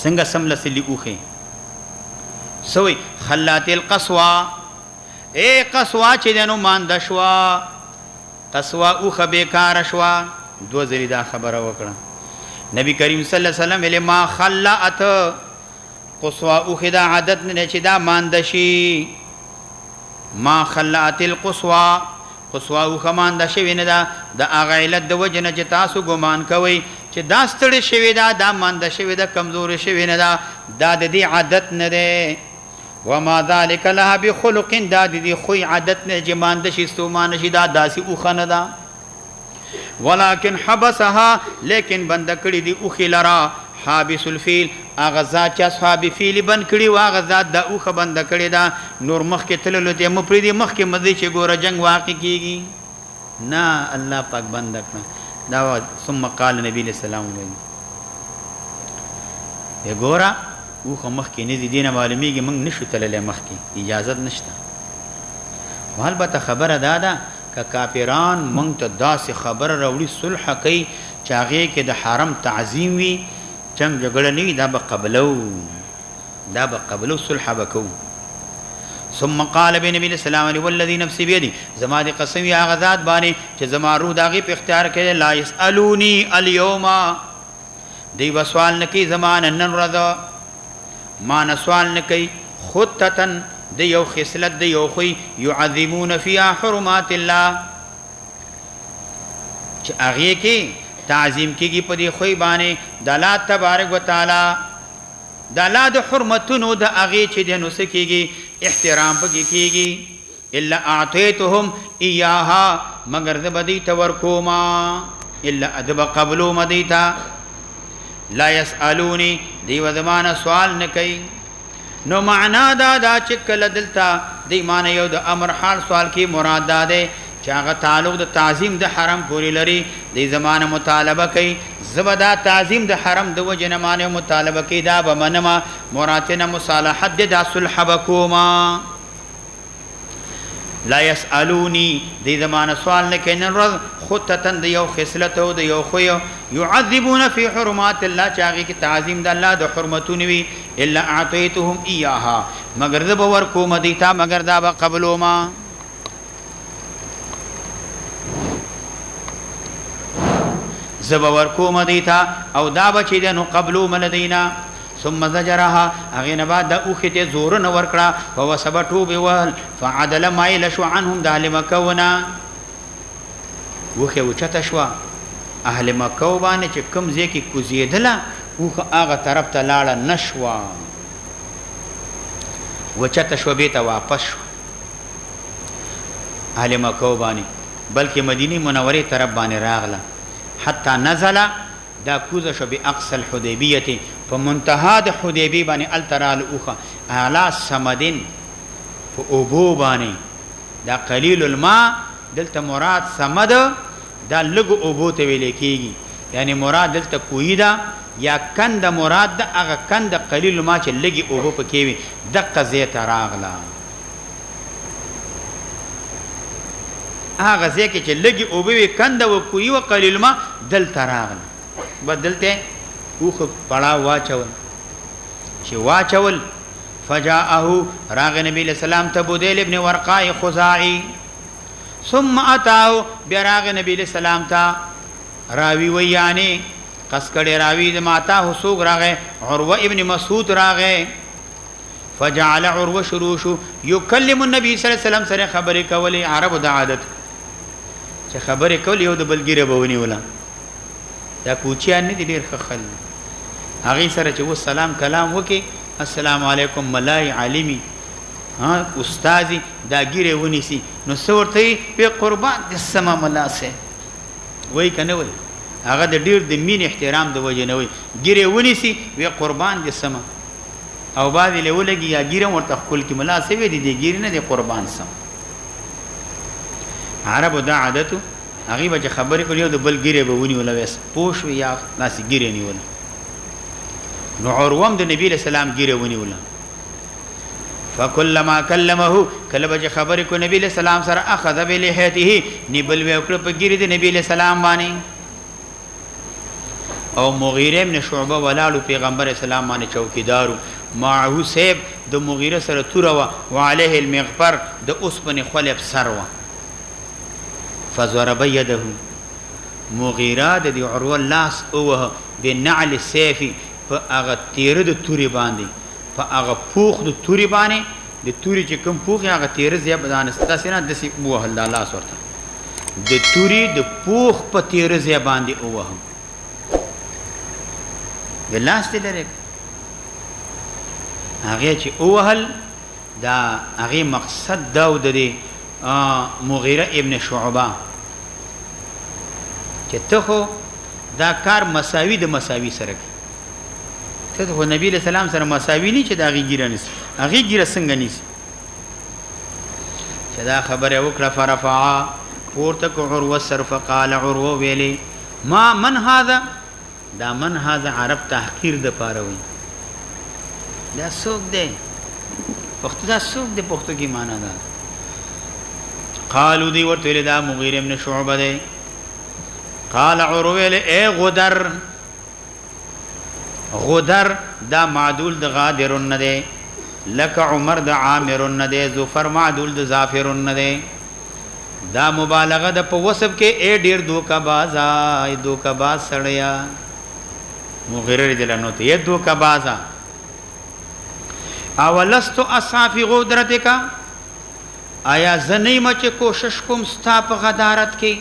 [SPEAKER 1] څنګه سملسلی اوخه سوی خلات القصوا اے قصوا چې دنو مان دشوا قصوا اوخه بیکار شوا دو ځری دا خبره وکړه نبی کریم صلی الله علیه وسلم له ما خلات قصوا اوخه دا عادت نه چې دا مان دشي ما خلات القصوا قصوا اوخه مان دشي وینه دا د اغه علت د وجنه چې تاسو ګمان کوئ چې دا ستړي شوی دا مان دشي دا کمزور شوی نه دا د دې عادت نه ده وما ذلك لها بخلق دا د دې خو عادت نه جمان دشي ستومان شي دا داسي اوخه نه ده ولكن حبسها لیکن بند کړي دی اوخه لرا حابس الفیل اغزا چا صحابي فیل بند کړي واغه ذات دا اوخه بند کړي دا نور مخ کې تللو ته مپریدي مخ کې مزي چې ګوره جنگ واقع کیږي نه الله پاک بند کړ دا ثم قال نبی علیہ السلام وی ګوره اوخه مخ کې نه دي دینه معلومیږي موږ نشو تللې مخ کې اجازه نشته البته خبره دادا که کافران مونږ ته داسې خبر راوړي صلح کوي چې هغه کې د حرم تعظیم وي جنگ جګړه نه دا به قبلو صلح وکړو ثم قال بنبي السلام عليه والذي نفسي بيدي زما دي قسم يا غزاد باندې چې زما روح داغي په اختیار کې لا يسالوني اليوم دی وسوال نکي زمان نن ورځ ما نسوال نکي خطتن د یو خصلت د یو خو يعظمون فيها حرمات الله چې هغه کې تعظیم کیږي په دې خو باندې د الله تبارک وتعالى د الله د حرمتونو د هغه چې د نو سکیږي احترام پکې کیږي الا اعطيتهم اياها مگر د بدی تور کوما الا ادب قبلوا مديتا لا يسألوني دی وزمانه سوال نه کوي نو معنا دا چې کله دلته دی معنی یو د امر حال سوال کی مراد دا ده چې هغه تعلق د تعظیم د حرم پورې لري دی زمانه مطالبه کوي زبدا تعظیم د حرم د وجنه معنی مطالبه کوي دا به منما مراتنه مصالحت د صلح بکوما لا يسألوني دی زمانه سوال نه کوي نن خطتن د یو خصلت او د یو خو يعذبون في حرمات الله چاغي کی تعظیم د الله د حرمتونه وی الا اعطيتهم اياها مگر ذ باور کو مدیتا مگر دا به قبلوا ما زبور کو مدیتا او دا بچی دنو قبلوا ملدینا ثم زجرها اغین بعد دا اوخته زور نه ورکړه او سبټو بول فعدل مایل شو عنهم د مکونا وخه وچته شو اهل مکه باندې چې کم ځکه کوزیدله وخه هغه طرف ته لاړه نشوا وچته شو به ته واپس شو اهل مکه باندې بلکې مدینه منوره طرف باندې راغله حتى نزل دا کوزه شو باقصى الحديبيه فمنتهى د حدیبی باندې الترال اوخه اعلی سمدین په اوبو باندې دا قلیل الماء دلته مراد سمد دا لګو اوبو ته ویل کیږي یعنی مراد دلته کوی دا یا کند مراد دا هغه کند قلیل الماء چې لګي اوبو پکې وي دقه زیت راغلا هغه ځکه چې لګي اوبو وي کند او کوی او قلیل الماء دلته راغلا بدلته اوخ پړا واچول چې واچول فجاءه راغ نبی له سلام ته بودیل ابن ورقاء خزاعي ثم اتاه براغ نبی له سلام ته راوی ویانی قسکړی راوی د ماتا حسوق راغه عروه ابن مسعود راغه فجعل عروه شروشو يكلم النبي صلی الله علیه وسلم سره خبرې کولې عربو د عادت چې خبرې کول یو د بلګیره بونی ولا دا کوچیان نه دي ډیر خخل هغه سره چې و سلام کلام وکي السلام علیکم ملای عالمی ها استادی دا ګیره ونیسی نو څورته په قربان د سما ملاسه وای کنه وای هغه د ډیر د مين احترام د وجه نه وای ګیره ونیسی وی قربان د سما او باندې له ولګي یا ګیره ورته خپل کی ملاسه وی دي ګیره نه د قربان سم عربو دا عادتو هغه به خبرې کوي د بل ګیره به ونی ولا وس پوښ یا ناس ګیره نیول نو عروم د نبی له سلام ګیره ونی ولا فكلما كلمه کله به خبرې کوي نبی له سلام سره اخذ بلحيته نیبل وی وکړه په ګیره د نبی له سلام باندې او مغیره ابن شعبه ولالو پیغمبر اسلام باندې چوکیدارو معه سیب د مغیره سره توروا وعليه المغفر د اوسپنه خلب سروا فضرب يده مغیره د عروه لاس اوه بنعل السيف فاغه تیر د توري باندې فاغه پوخ د توري باندې د توري چې کوم پوخ هغه تیر زیه بدان ستاسینه د سی اوه الله لاس ورته د توري د پوخ په تیر زیه باندې اوه د لاس دې لري هغه چې اوهل دا هغه مقصد داود دی مغیره ابن شعبه چې ته خو دا کار مساوي د مساوي سره ته خو نبی له سلام سره مساوي نه چې دا غي ګیره نس هغه ګیره څنګه نس چې دا خبره وکړه فرفع ورته کو عروه صرف قال عروه ویلي ما من هذا دا من هذا عرب تحقیر د پاره وي دا څوک دی پښتو دا څوک دی پښتو کې معنا ده قالوا دي ورته دا مغیره ابن شعبه دی قال عروه اے غدر غدر دا معدول د غادر نه دی لك عمر د عامر نه دی زفر معدول د ظافر نه دی دا مبالغه د په وصف کې اے ډیر دوکا بازا دوکا باز سړیا مغیره دلانو ته اے دوکا بازا اولست اصافی غدرتک آیا زنی مچ کوشش کوم ستا په غدارت کې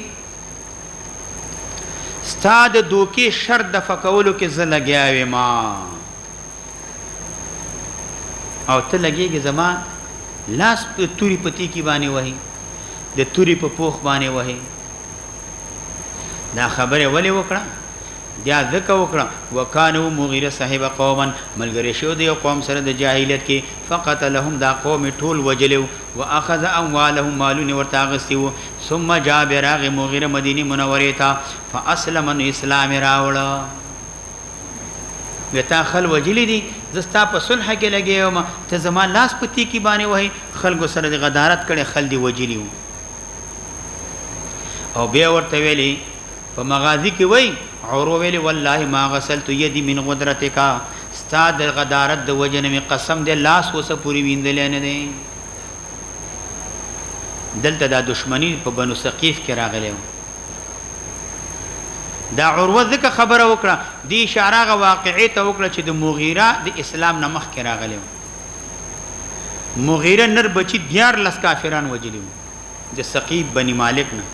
[SPEAKER 1] ستا د دوکې شر د فکولو کې زه لګیاوې ما او ته لګېږي زما لاس په توري پتی کې باندې وهي د توري په پوخ باندې وهي دا خبره ولې وکړه بیا ذکر وکړه وکانو مغیره صاحب قوما ملګری شو دی قوم سره د جاهلیت کې فقتلهم دا قوم ټول وجلو واخذ اموالهم مالون ورتاغستیو ثم جاء براغ مغیره مدینه منوره ته فاسلم اسلام راوړه وتا خل وجلی دي زستا په صلح کې لګیوم ته زما لاس پتی کی باندې وای خلکو سره د غدارت کړي خل دی وجلیو او بیا ورته ویلي په مغازی کې وای عورو ویلي والله ما غسلت يدي من قدرتك استاد غدارت د وجنه می قسم دې لاس وسه پوری ویندل نه دي دلته د دشمنی په بنو ثقيف کې راغلو دا عروه ذکر خبره وکړه دی اشاره غ واقعي ته وکړه چې د مغیره د اسلام نه مخ کې راغلو مغیره نر بچی دیار لس کافران وجلیو د ثقيف بني مالک نه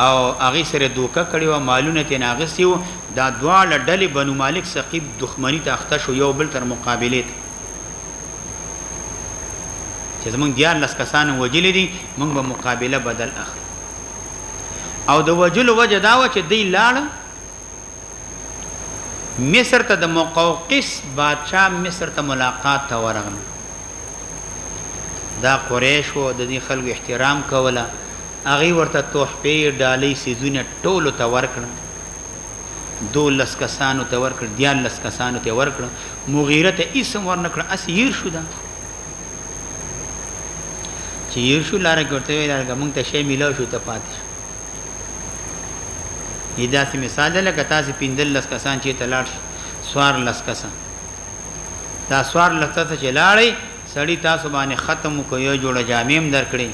[SPEAKER 1] او هغه سره دوکه کړي او مالونه ته ناغسیو دا دواړه ډلې بنو مالک ثقيف دښمنی ته اخته شو یو بل تر مقابله چې زمونږ دیار لس کسان وجلی دي موږ به مقابله بدل اخلو او د وجل وجه دا و چې دی لاړ مصر ته د مقوقس بادشاہ مصر ته ملاقات ته ورغله دا قریش و د دې خلکو احترام کوله هغه ورته توحفې ډالۍ سيزونه ټولو ته ورکړ 12 کسانو ته ورکړ 14 کسانو ته ورکړ مغیره ته اسم ورنکړ اسیر شو دا چې ير شو لاره کوته ویل موږ ته شی ملو شو ته پاتې یدا سي مثال لکه تاسو 15 کسان چې تلاړ سوار لس کسان دا سوار لسته چې لاړې سړی تاسو باندې ختم کو یو جوړه جامیم درکړي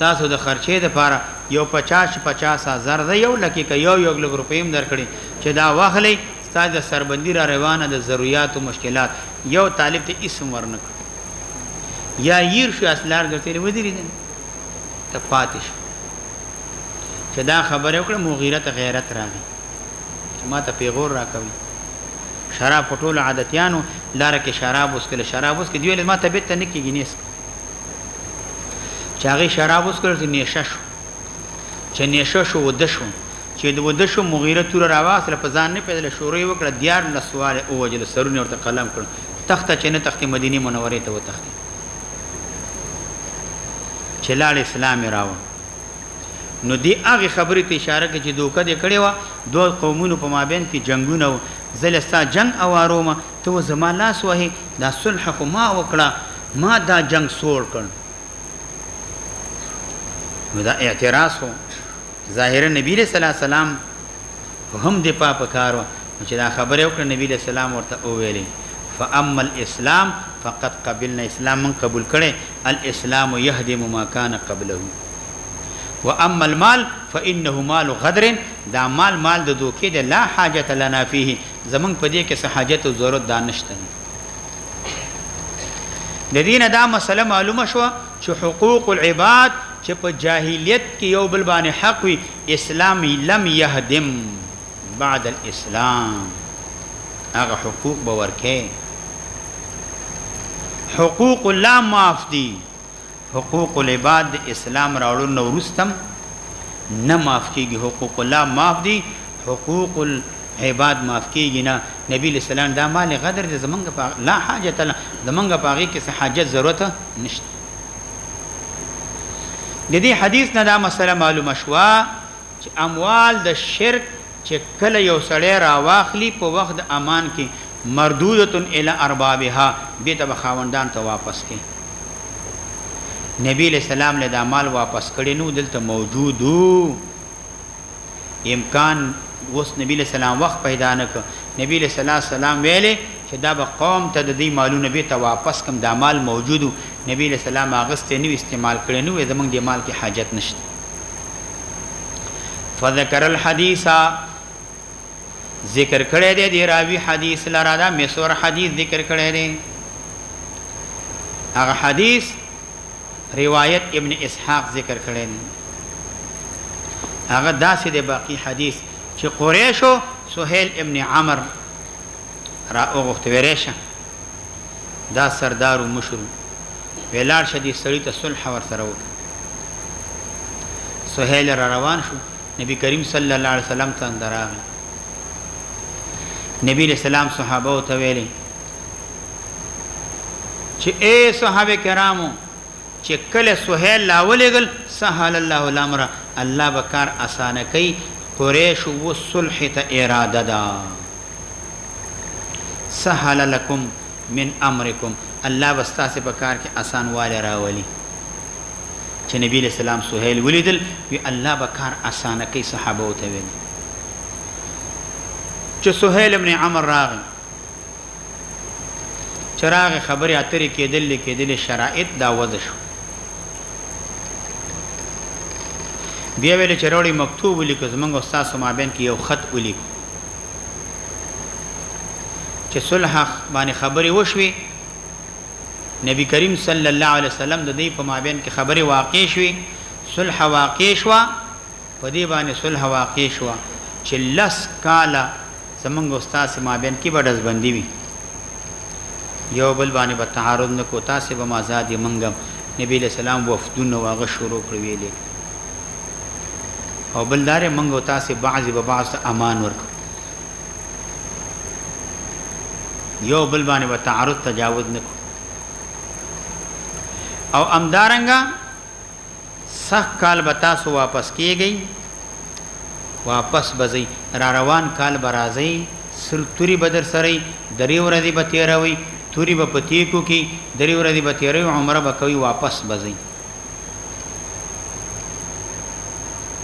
[SPEAKER 1] تاسو د خرچې د پاره یو 50,000 د یو لکه یو لک روپیم درکړي چې دا واخلې تاسو د سربندي را روانه د ضرورت او مشکلات یو طالب ته اسم ورنک یا ير شو اسلار ګرځي ودی دي ته پاتش چې دا خبره وکړه مغیره ته غیرت راغی ما ته پیغور راکوي شراب پټول عادتيانو لاره کې شراب وسکله شراب وسکه دی ما ته بیت نه کېږي نیس چاغي شراب وسکل نشه شو چې نشه شو ود شو چې د ود شو مغیره تور راواسله په ځان نه پیدل شوري وکړه دیار لسوال او وجل سرونه ورته قلم کړ تخته چې نه تخته مدینه منوره ته وتخته چې لاړ اسلام راو نو دی هغه خبرې ته اشاره کوي چې دوکه دې کړي وا دوه قومونو په مابین کې جنگونه زلستا جنگ اوارومه ته زما لاس وهي دا صلح خو ما وکړه ما دا جنگ سوړ کړ نو دا اعتراض هو ظاهر نبی صلی الله علیه وسلم هم دې پاپ کارو چې دا خبره وکړه نبی صلی الله علیه وسلم ورته ویلي فاما الاسلام فقد قبلنا اسلام من قبول کړي الاسلام يهدم ما كان قبله واما المال فانه مال غدر دا مال د دوکې د لا حاجت لنا فيه زمون په دې کې څه حاجت او ضرورت دانشته د دین دا مسله معلومه شو چې حقوق العباد چې په جاهلیت کې یو بل باندې حق وي اسلام لم يهدم بعد الاسلام هغه حقوق به ورکه حقوق الله معاف دي حقوق العباد اسلام راوړل نو رستم نه معاف کیږي حقوق الله معاف دي حقوق العباد معاف کیږي نه نبی اسلام دا مال غدر د زمنګ په لا حاجت له زمنګ پاغي کې حاجت ضرورت نشته د دې حدیث نه دا مسله معلومه شوه چې اموال د شرک چې کله یو سړی را واخلي په وخت د امان کې مردودتن الی اربابها به ته خاوندان ته واپس کی نبی علیہ السلام له د مال واپس کړي نو دلته موجودو امکان وس نبی علیہ السلام وخت پیدا نک نبی علیہ السلام ویلې چې دا به قوم ته د دې مالونه به ته واپس کم دا مال موجودو نبی علیہ السلام اغست نو استعمال کړي نو زمونږ د مال کې حاجت نشته فذكر الحديث ذکر کړی دی دی راوی حدیث لرا دا مسور حدیث ذکر کړی دی هغه حدیث روایت ابن اسحاق ذکر کړی دی هغه داسې دی باقی حدیث چې قریشو سهیل ابن عمر را اوغت ورشه دا سردار او مشر ویلار شدی سړی ته صلح ور سره وکړه سهیل را روان شو نبی کریم صلی الله علیه وسلم ته اندراغ نبی علیہ السلام صحابه او ته ویلي چې اے صحابه کرامو چې کله سهیل لاولېګل سهل الله الامر الله به کار اسانه کوي قریش و صلح ته اراده ده سهل لكم من امركم الله واستاسه په کار کې آسان واله راولي چې نبی علیہ السلام سهیل ولیدل وی الله به کار اسانه کوي صحابه او ته ویل چې سهیل ابن عمر راغی چراغ خبرې اترې کېدل شرایط دا وضع شو بیا ویل چې وروړي مکتوب ولیکو زمونږ استاد مابین کې یو خط ولیکو چې صلح باندې خبرې وشوي نبی کریم صلی الله علیه وسلم د دې په مابین کې خبرې واقع شوي صلح واقع شو په دې باندې صلح واقع شو چې لس کاله زمونږ استاد مابین کې بدز بندي وي یو بل باندې به تعارض نه کو تاسو به آزاد منګم نبی له سلام وفدون واغ شروع کړ ویلې او بلدار منګو تاسو بعضی به بعض امان ورک یو بل باندې به تعارض تجاوز نه کو او امدارنګا صح کال به تاسو واپس کیږئ واپس بځئ را روان کال برازئ سرتوري بدر سره درې ورځې به تیروي توری به پتیکو کی درې ورځې به تیروي عمره به کوي واپس بځئ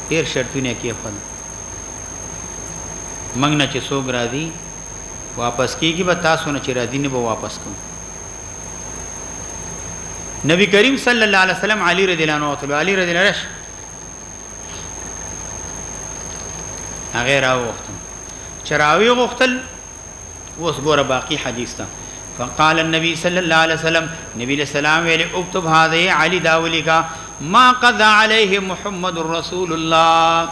[SPEAKER 1] ډیر شرطونه کې خپل منګ نه چې څوک راځي واپس کیږي به تاسو نه چې راځي نه به واپس کوم نبی کریم صلی الله علیه وسلم علی رضی الله عنه علی رضی الله عنه هغه راوختم چراوی غختل اوس ګوره باقی حدیث ته فقال النبي صلى الله عليه وسلم نبی علیہ السلام ویل اكتب هذا علی داولی کا ما قضى عليه محمد رسول الله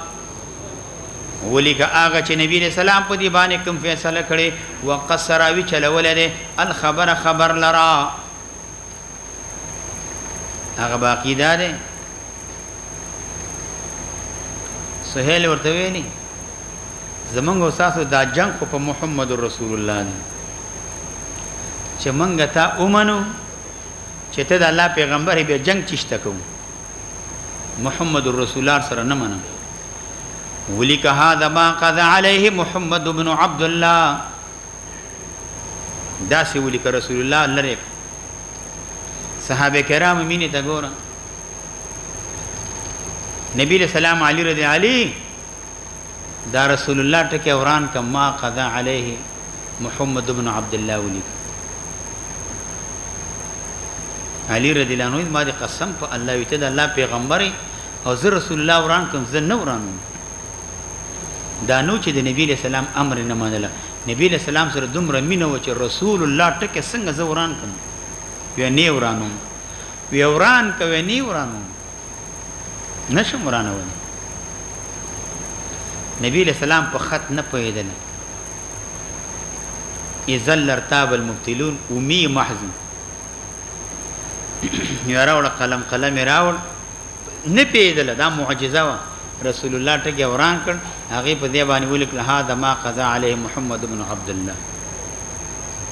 [SPEAKER 1] ولی کا هغه چې نبی علیہ السلام په دې باندې کوم فیصله کړي وقصر وی چلول دي الخبر خبر لرا هغه باقی ده سهیل ورته ویلي زمونږ اساسو دا جنگ په محمد رسول الله دی چې مونږ ته اومنو چې ته د الله پیغمبر به جنگ چشته کوم محمد رسول الله سره نه منم ولک هذا ما قضى عليه محمد بن عبد الله دا سی ولک رسول الله لره صحابه کرام مینه تا ګور نبی له سلام علی رضی علی دا رسول الله ټکه اوران کما قضا علیه محمد بن عبد الله ولي علی رضی الله عنه ما دي قسم په الله وی ته د الله پیغمبر او زه رسول الله اوران کوم زه نه ورانم دا نو چې د نبی له سلام امر نه منله نبی له سلام سره دومره مینه و چې رسول الله ټکه څنګه زه وران کوم وی نه ورانم وی وران کوي نه ورانم نشم ورانول نبی علیہ السلام په خط نه پوهیدل اذل ارتاب المبتلون امی محزون یراول قلم راول نه پیدل دا معجزه وا رسول الله ټکی وران کړ هغه په دی باندې ولیک له هدا ما قضا علیه محمد بن عبد الله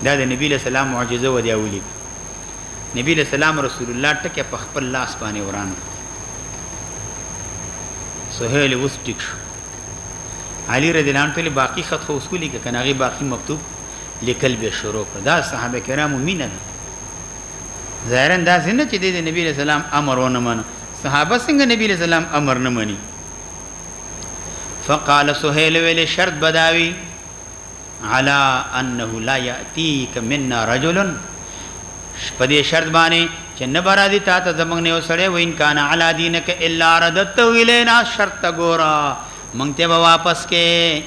[SPEAKER 1] دا د نبی علیہ السلام معجزه و دی ولیک نبی علیہ السلام رسول الله ټکی په خپل لاس باندې وران سهیل وستک علی رضی الله عنه باقی خط خو اصولي کنه غي باقی مکتوب لیکل به شروع کړ دا صحابه کرامو مینه ده ظاهرا دا څنګه چې د نبی رسول الله امر ونه من صحابه څنګه نبی رسول الله امر نه مني فقال سهيل ویل شرط بداوي على انه لا ياتيك منا رجل پدې شرط باندې چې نه برادي تا ته زمنګ نه وسړې وین کان علی دینک الا ردت الینا شرط ګورا مونږ ته واپس کې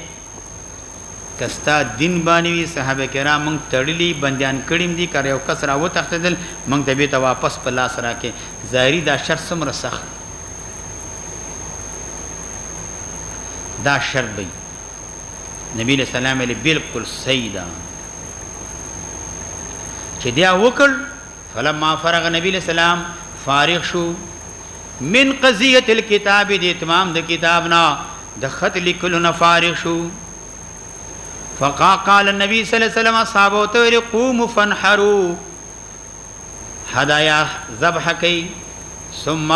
[SPEAKER 1] کستا دین باندې وی صحابه کرام مونږ تړلی بندیان کړیم دي کړو کسرا و تختدل مونږ ته به ته واپس په لاس راکې ظاهری دا شرط سمره سخت دا شرط دی نبی له سلام علی بالکل سیدا چې بیا وکړ فلما فرغ نبی له سلام فارغ شو من قضیه الكتاب د اتمام د کتابنا د خط لیکلو نه فارغ شو فقال النبي صلی الله علیه وسلم صحابه ته قوموا فانحروا هدايا ذبح کوي ثم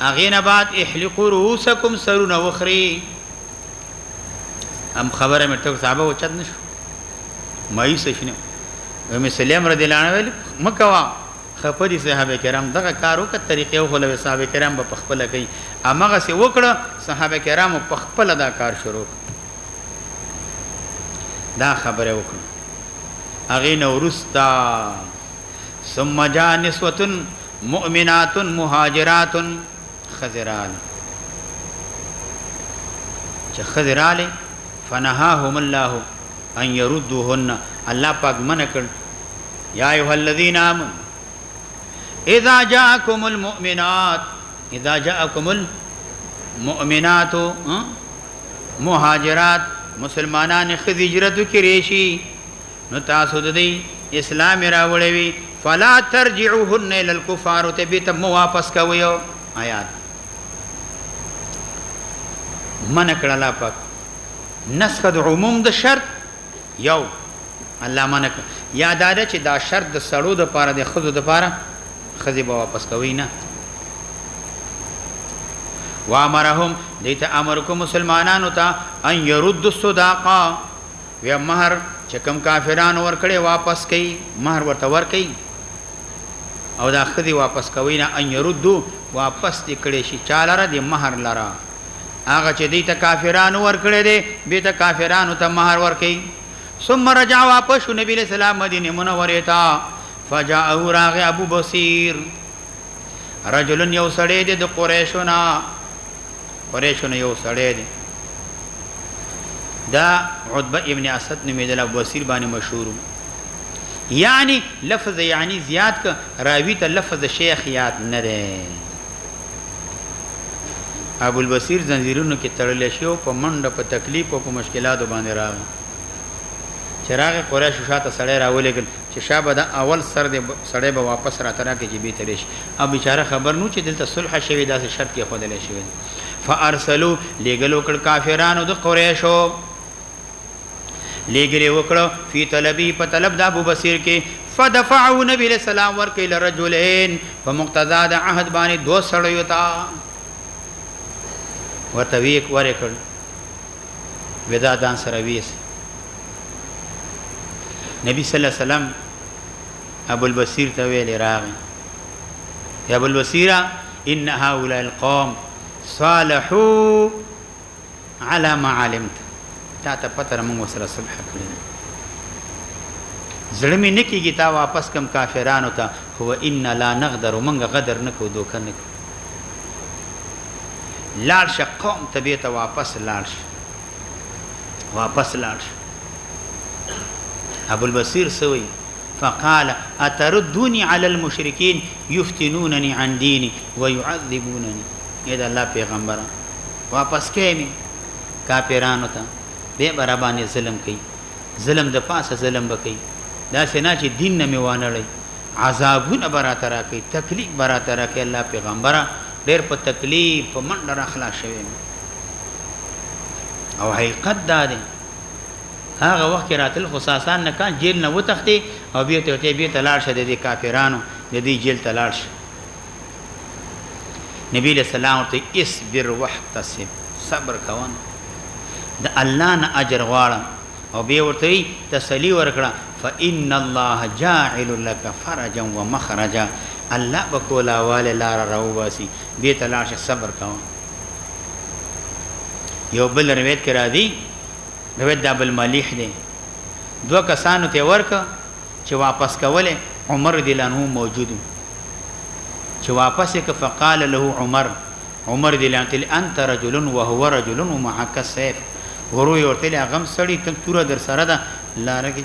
[SPEAKER 1] اغین بعد احلقوا رؤوسكم سرون وخري ام خبره مې ته صحابه وچت نشو مې سشنه مسلم رضی الله عنه مکوا خپدي صحابه کرام دغه کارو کا طریقې خو له صحابه کرام په خپل کوي امغه سي وکړه صحابه کرام په خپل دا کار شروع دا خبره وکړه اغه نورستا ثم جاء نسوة مؤمنات مهاجرات خزرال چې خزراله فنهاهم الله ان يردوهن الله پاک منع کړ یا ایها الذين آمنوا اذا جاءكم المؤمنات مهاجرات مسلمانان خزی هجرت کړي نو تاسو د اسلام راوړوي فلا ترجعوهن الى الكفار تبيت واپس کويو آیات من کړه لا پاک نسخ د عموم د شرط یو الله منک یاد اده چې دا شرط د سړو د پاره د خزو د پاره خزی به واپس کوي نه وامرهم دیت امرکم مسلمانانو ته ان يرد الصداقه و مہر چې کوم کافرانو ور کړي واپس کوي مہر ورته ور کوي او دا خزی واپس کوي نه ان يردو واپس دې کړي شي چالره دې مہر لرا هغه چې دیت کافرانو ور کړي دې به ته کافرانو ته مہر ور کوي ثم رجع واپس نبی علیہ السلام مدینه منوره ته فجاءه راغ ابو بصیر رجل یو سړی د قریشونا یو سړی دی دا عتبہ ابن اسد نمیدل ابو بصیر باندې مشهور یعنی لفظ یعنی زیاد ک راوی ته لفظ شیخ یاد نه ده ابو البصیر زنجیرونو کې تړل شو په منډه په تکلیف او په مشکلاتو باندې راغی چراغ قریش شاته سړی راولېګل چې شابه دا اول سر دې سړی به واپس راتره کې جبې ترېش او بیچاره خبر نو چې دلته صلح شوی داسې شرط کې خودلې شوی فارسلوا لګلو کړ کافرانو د قریشو لګلې وکړو فی طلبی په طلب د ابو بصیر کې فدفعوا نبی له سلام ورکې لرجلین فمقتضا د عهد باندې دو سړیو تا وتویک ورکړ ودا دان سره ویس نبی صلی الله علیه وسلم ابو البصیر ته ویل راغی یا ابو البصیر ان هؤلاء القوم صالحوا على ما علمت تا ته پتر موږ سره صلح کړی زړه مې نکیږي تا واپس کم کافرانو ته هو ان لا نغدر موږ غدر نکو دوکه نکو لاړ شه قوم ته واپس لاړ شه ابو البصیر سوي فقال اتردوني على المشركين يفتنونني عن ديني ويعذبونني اذا الله پیغمبر واپس کېمي کافرانو ته به برابرانه ظلم کوي ظلم د پاسه ظلم وکي دا سينه چې دین نه میوانړي عذابونه براته راکي تکلیف براته راکي الله پیغمبر ډېر په تکلیف په منډه راخلا شوی او حقیقت دا دی هغه وخت راتل خصاصان نه کان جیل نه وتختی او بیا ته لاړ شه د کافرانو د دې جیل ته لاړ شه نبی له سلام ورته اصبر واحتسب صبر کوون د الله نه اجر غواړه او بیا ورته تسلی ورکړه فان الله جاعل لك فرجا ومخرجا الله بکولا والے لار راوباسي بیا ته لاړ شه صبر کوون یو بل روایت کې راځي روایت د ابو الملیح دی دو کسانو ته ورک چې واپس کوله عمر رضی الله عنه موجود چې واپس ک فقال له عمر رضی الله عنه انت رجل وهو رجل ومعك السيف ورو ورته غم سړی ته تور در سره ده لار کې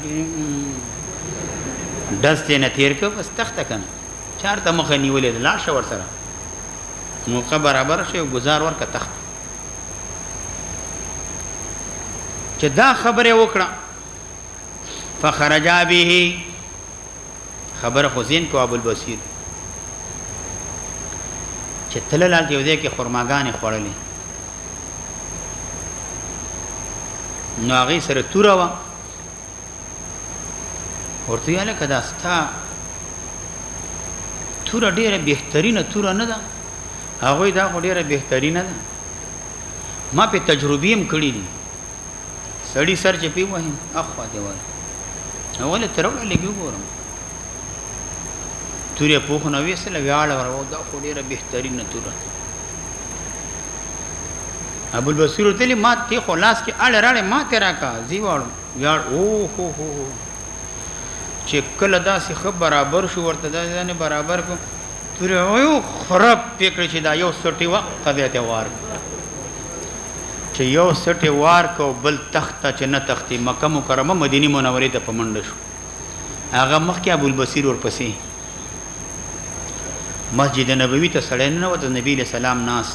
[SPEAKER 1] دسته نه تیر ک بس تخته کنه چارته مخ نیولې لا شور سره موقع برابر شي گزار ورک تخت چې دا خبره وکړه فخرج به خبر حسین کو ابو البصیر چې تلل یو ځای کې خرماګانې خوړلې نو هغه سره توره وا ورته یاله کدا ستا تور ډیره بهترینه تور نه ده هغه دا ډیره بهترینه ده ما په تجربه هم کړی دي سړی سر چې پی وای اخوا دی وای اوله ترونه لګي ګورم تورې په خو نو وسله ویاړ ورو دا ډیره بهترینه تور ابو البصیر ته ما ته خلاص کې اړه راړې ما ته راکا زیوړ یار او هو هو چې کله داسې خبر برابر شو ورته دا نه برابر کو تورې یو خراب پکړ چې دا یو سټي وخت ته وار چې یو سټي وار کو بل تخت چې نه تختي مکه مکرمه مدینه منوره ته پمنډ شو هغه مخکې ابو البصیر ورپسې مسجد نبوي ته سړی نه وته نبی له سلام ناس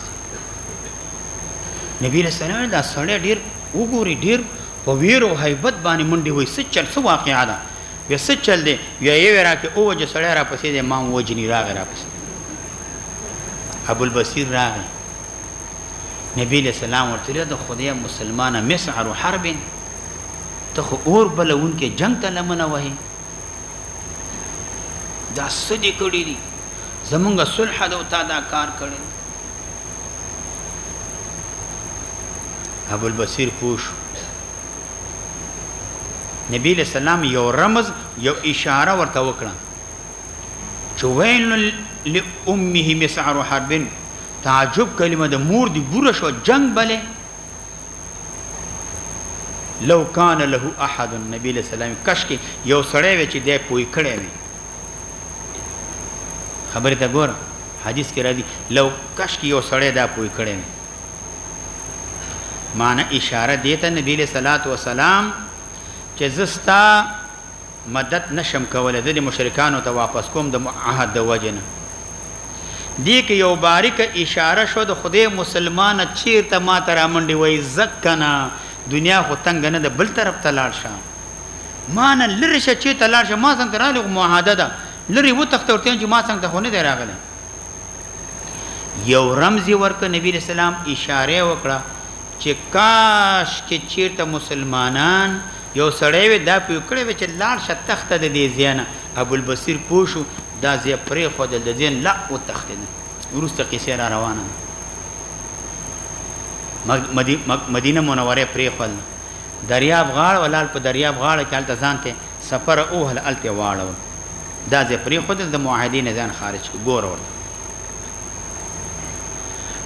[SPEAKER 1] نبی له سلام دا سړی ډیر وګوري ډیر په ویرو هیبت باندې منډي وای سچل سو واقعا ده یا سچل دی یا یې ورا کې او چې سړی را پسې د ما وجنی راغ را پسې ابو البصیر راغ نبی له سلام ورته د خدای مسلمانه مسعر حرب ته خو اور بلون کې جنگ ته لمنه وای دا سدي کړی دي زمونږ صلح د او تا دا کار کړی ابو البصیر پوش نبی له سلام یو رمز یو اشاره ورته وکړه چې ویل لامه مسعر حرب تعجب کلمه د مور دی بوره شو جنگ بله لو کان له احد نبی له سلام کش کې یو سړی و چې دی پوي کړی وي خبره ته ګور حدیث کې راځي لو کش کې یو سړی دا پوي کړی وي معنی اشاره دیته نبی له صلوات و سلام چې زستا مدد نشم کوله د مشرکانو ته واپس کوم د عهد د وجنه دی کې یو باریک اشاره شو د خدای مسلمان چیرته ما تر منډي وای زکنا دنیا خو تنگ نه د بل طرف ته لاړ شه مان لری شه چې ته لاړ شه ما څنګه راغلی معاهده ده لری و تختورته چې ما څنګه خو نه دی راغلی یو رمزي ورک نبی رسول الله اشاره وکړه چې کاش کې چیرته مسلمانان یو سړی و دا پکړې و چې لاړ شه تخته د دې زیانه ابو البصیر پوښو دا زی پرې خو د دین لا او تخته ورسته قصه را روانه مدینه منوره پرې خپل دریاب غاړ ولال په دریاب غاړه کې الته ځانته سفر او هل الته واړو دا زی پرې خو د موحدین ځان خارج ګور ور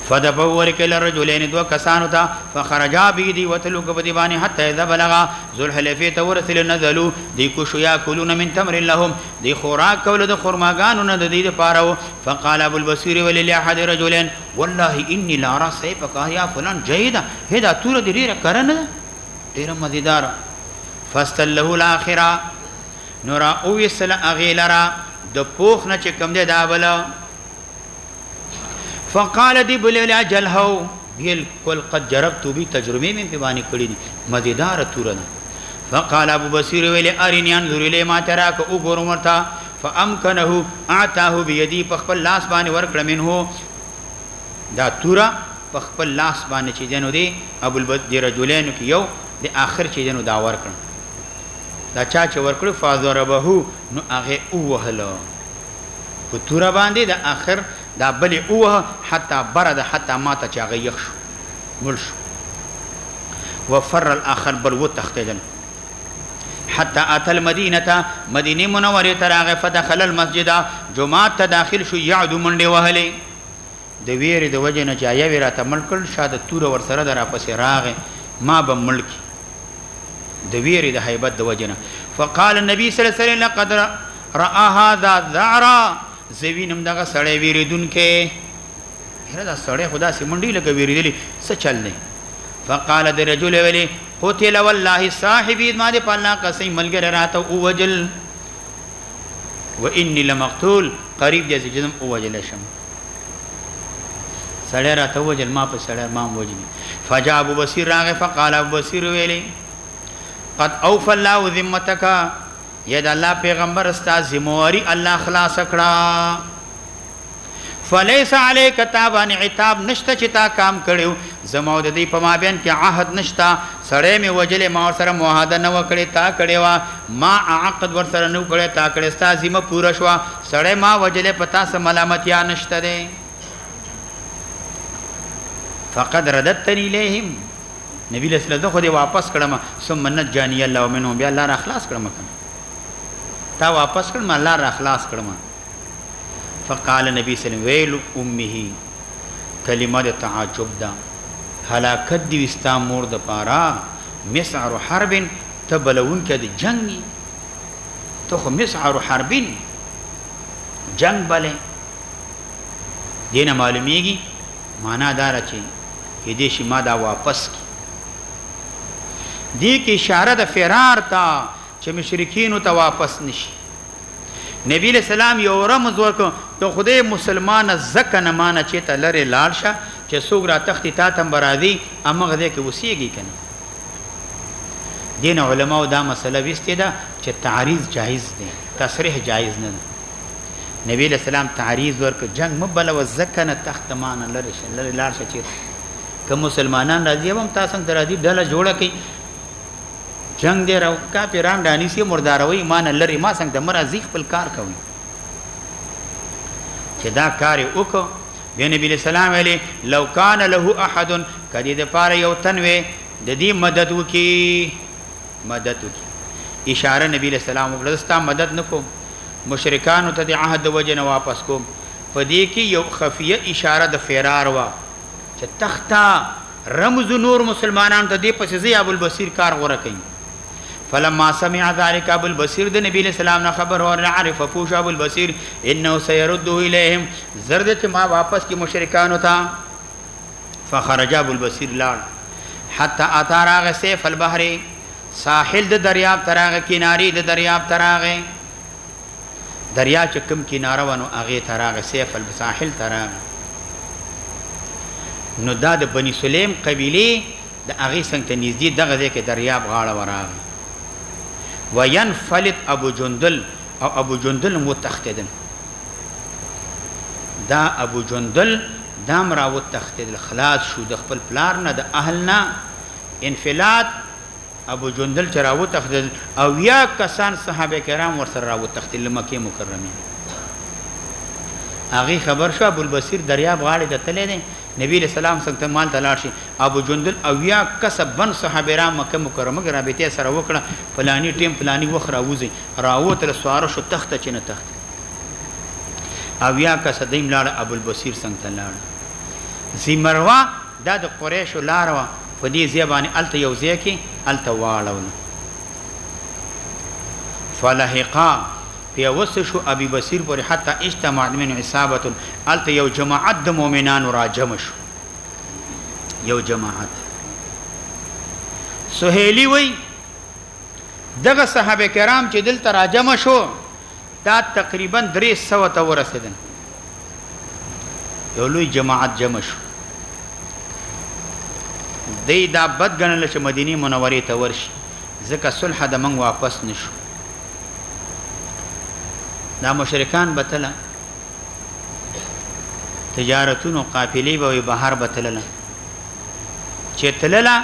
[SPEAKER 1] فدبور كل الرجلين دو كسانو تا فخرجا بيدي وتلو كبديباني حتى اذا بلغ ذو الحليفه تورثل نزلوا دي كشو ياكلون من تمر لهم دي خوراك كول د خرماغانو نه د دې پارو فقال ابو البصير وللاحد رجلين والله اني لا ارى سيفك يا فلان جيدا هدا تور دي ډیره کرن ډیره مزیدار فاستله الاخره نورا او يسل اغيلرا د پوخ نه چې کم دي دا بلا فقال دي بلل اجل هو بالکل قد جربت بي تجربه من په باندې کړی مزیدار تورنه فقال ابو بصير ویل ارني انظر الى ما تراك وګورم ورته فامكنه اعطاه بيدي خپل لاس باندې ورکړه منه دا تورا خپل لاس باندې چې جنو دي ابو البدر رجلين کې یو د اخر چې جنو دا ورکړه دا چا چې ورکړ فازربه نو هغه اوهله په تورا باندې د اخر دا بلی اوه حتی برد حتی ماتا چاگه یخ شو مل شو وفر الاخر بل و تختجل حتی آتا المدینة مدینه منوری تراغ فدخل المسجد جماعت تا داخل شو یعدو منڈی وحلی د ویری د وجه نه چا یوی راته ملکل شاده تور ور سره در پسې راغه ما به ملکی د ویری د هیبت د وجه نه فقال النبي صلی الله علیه وسلم لقد راى هذا ذعرا زوینم دغه سړی ویریدون کې هر دا سړی خدا سي منډي لکه ویریدلی څه چل نه فقال الرجل ولي قتل والله صاحبي ما دي پالنا قسم ملګر راته او وجل واني لمقتول قريب دې جسم او وجل شم سړی راته وجل ما په سړی ما وجني فجاء ابو بصير راغ فقال ابو بصير ویلي قد اوفى الله ذمتك ید الله پیغمبر استاد زمواري الله خلاص کړه فليس عليك تابان عتاب نشته چې تا کام کړو زما د دې په مابین کې عهد نشتا سړی مې وجلې ما سره معاهده نه وکړې تا کړې وا ما عقد ور سره نه وکړې تا کړې ستا ذمہ پوره شو سړی ما وجلې پتا سم ملامتیا نشته ده فقد رددتني اليهم نبی له سلام خو دې واپس کړم ثم نجاني الله منهم بیا الله را خلاص کړم تا واپس کړم الله را خلاص کړم فقال نبی صلی الله علیه وسلم ویل امه کلمه د تعجب ده هلاکت دی وستا مور د پارا مسعر حرب تبلون کې د جنگ ته خو مسعر حرب جنگ بلې دینه معلومیږي معنا دار چې دې شي ما دا واپس کی دې کې اشاره د فرار ته چې مشرکین ته واپس نشي نبی له سلام یو رمز ورکو ته خدای مسلمان زکه نه مان چې ته لره لاړ شه چې څوک را تختی تا تم برادي امغه دې کې وسیږي کنه دین علماء دا مسله وسته ده چې تعریض جایز دی تصریح جایز نه ده نبی له سلام تعریض ورک جنگ مبل و زکه نه تخت مان لره لاړ شه چې کوم مسلمانان راځي هم تاسو څنګه راځي ډله جوړه کوي جنگ دې راو کافرانو دانی سي مرداروي ایمان لري ما څنګه مرزي خپل کار کوي چې دا کار وکړو بیا نبی له سلام علی لو کان له احد کدی د پاره یو تنوي د دې مدد وکي اشاره نبی له سلام وکړه مدد نکوم مشرکانو ته د عهد وجنه واپس کوم په دې کې یو خفیه اشاره د فرار وا چې تختا رمز نور مسلمانانو ته دې پسې زی ابو البصیر کار غوړه کوي فلما سمع ذلك ابو البصير د نبی له سلام نه خبر اور عارف فوش ابو البصير انه سيرده اليهم زرد چې ما واپس کی مشرکانو ته فخرج ابو البصير لاړ حتى اتى راغ سيف البحر ساحل د دریاب تراغ کناری د دریاب تراغ دریا چې کوم کناره ونه اغه تراغ سيف الساحل تراغ نو دا د بني سلیم قبيله د اغه څنګه نږدې دغه ځکه دریاب غاړه وراغ وينفلت ابو جندل او ابو جندل متختدن دا ابو جندل دام را وتختدل خلاص شو د خپل پلار نه د اهلنا انفلات ابو جندل چر او تختدل او یا کسان صحابه کرام ور سره را وتختدل مکه مکرمه اغه خبر شو ابو البصير دریاب غاړه د تلې نه نبی له سلام څنګه مال تلاش ابو جندل او یا کسب بن صحابه را مکه مکرمه رابطه سره وکړه فلانی ټیم فلانی وخت راوځي راوت له سوار شو تخت چنه تخت او یا کسب دیم لاړ ابو البصير څنګه لاړ زمروا د قریش لاروا په دې ځبانه الته یو ځکه الته واړول فلحقا في وسش ابي بصير پر حتى اجتمع من عصابه الته یو جماعت د مؤمنانو راجم شو یو جماعت سهيلي وي دغه صحابه کرام چې دل تراجم شو دا تقریبا 300 ته ورسیدل یو لوی جماعت جمع شو دی دا بد غنل چې مدینه منوره ته ورشي ځکه صلح د من واپس نشو دا مشرکان بتله تجارتونو قافلې به بهر بتله چې تلله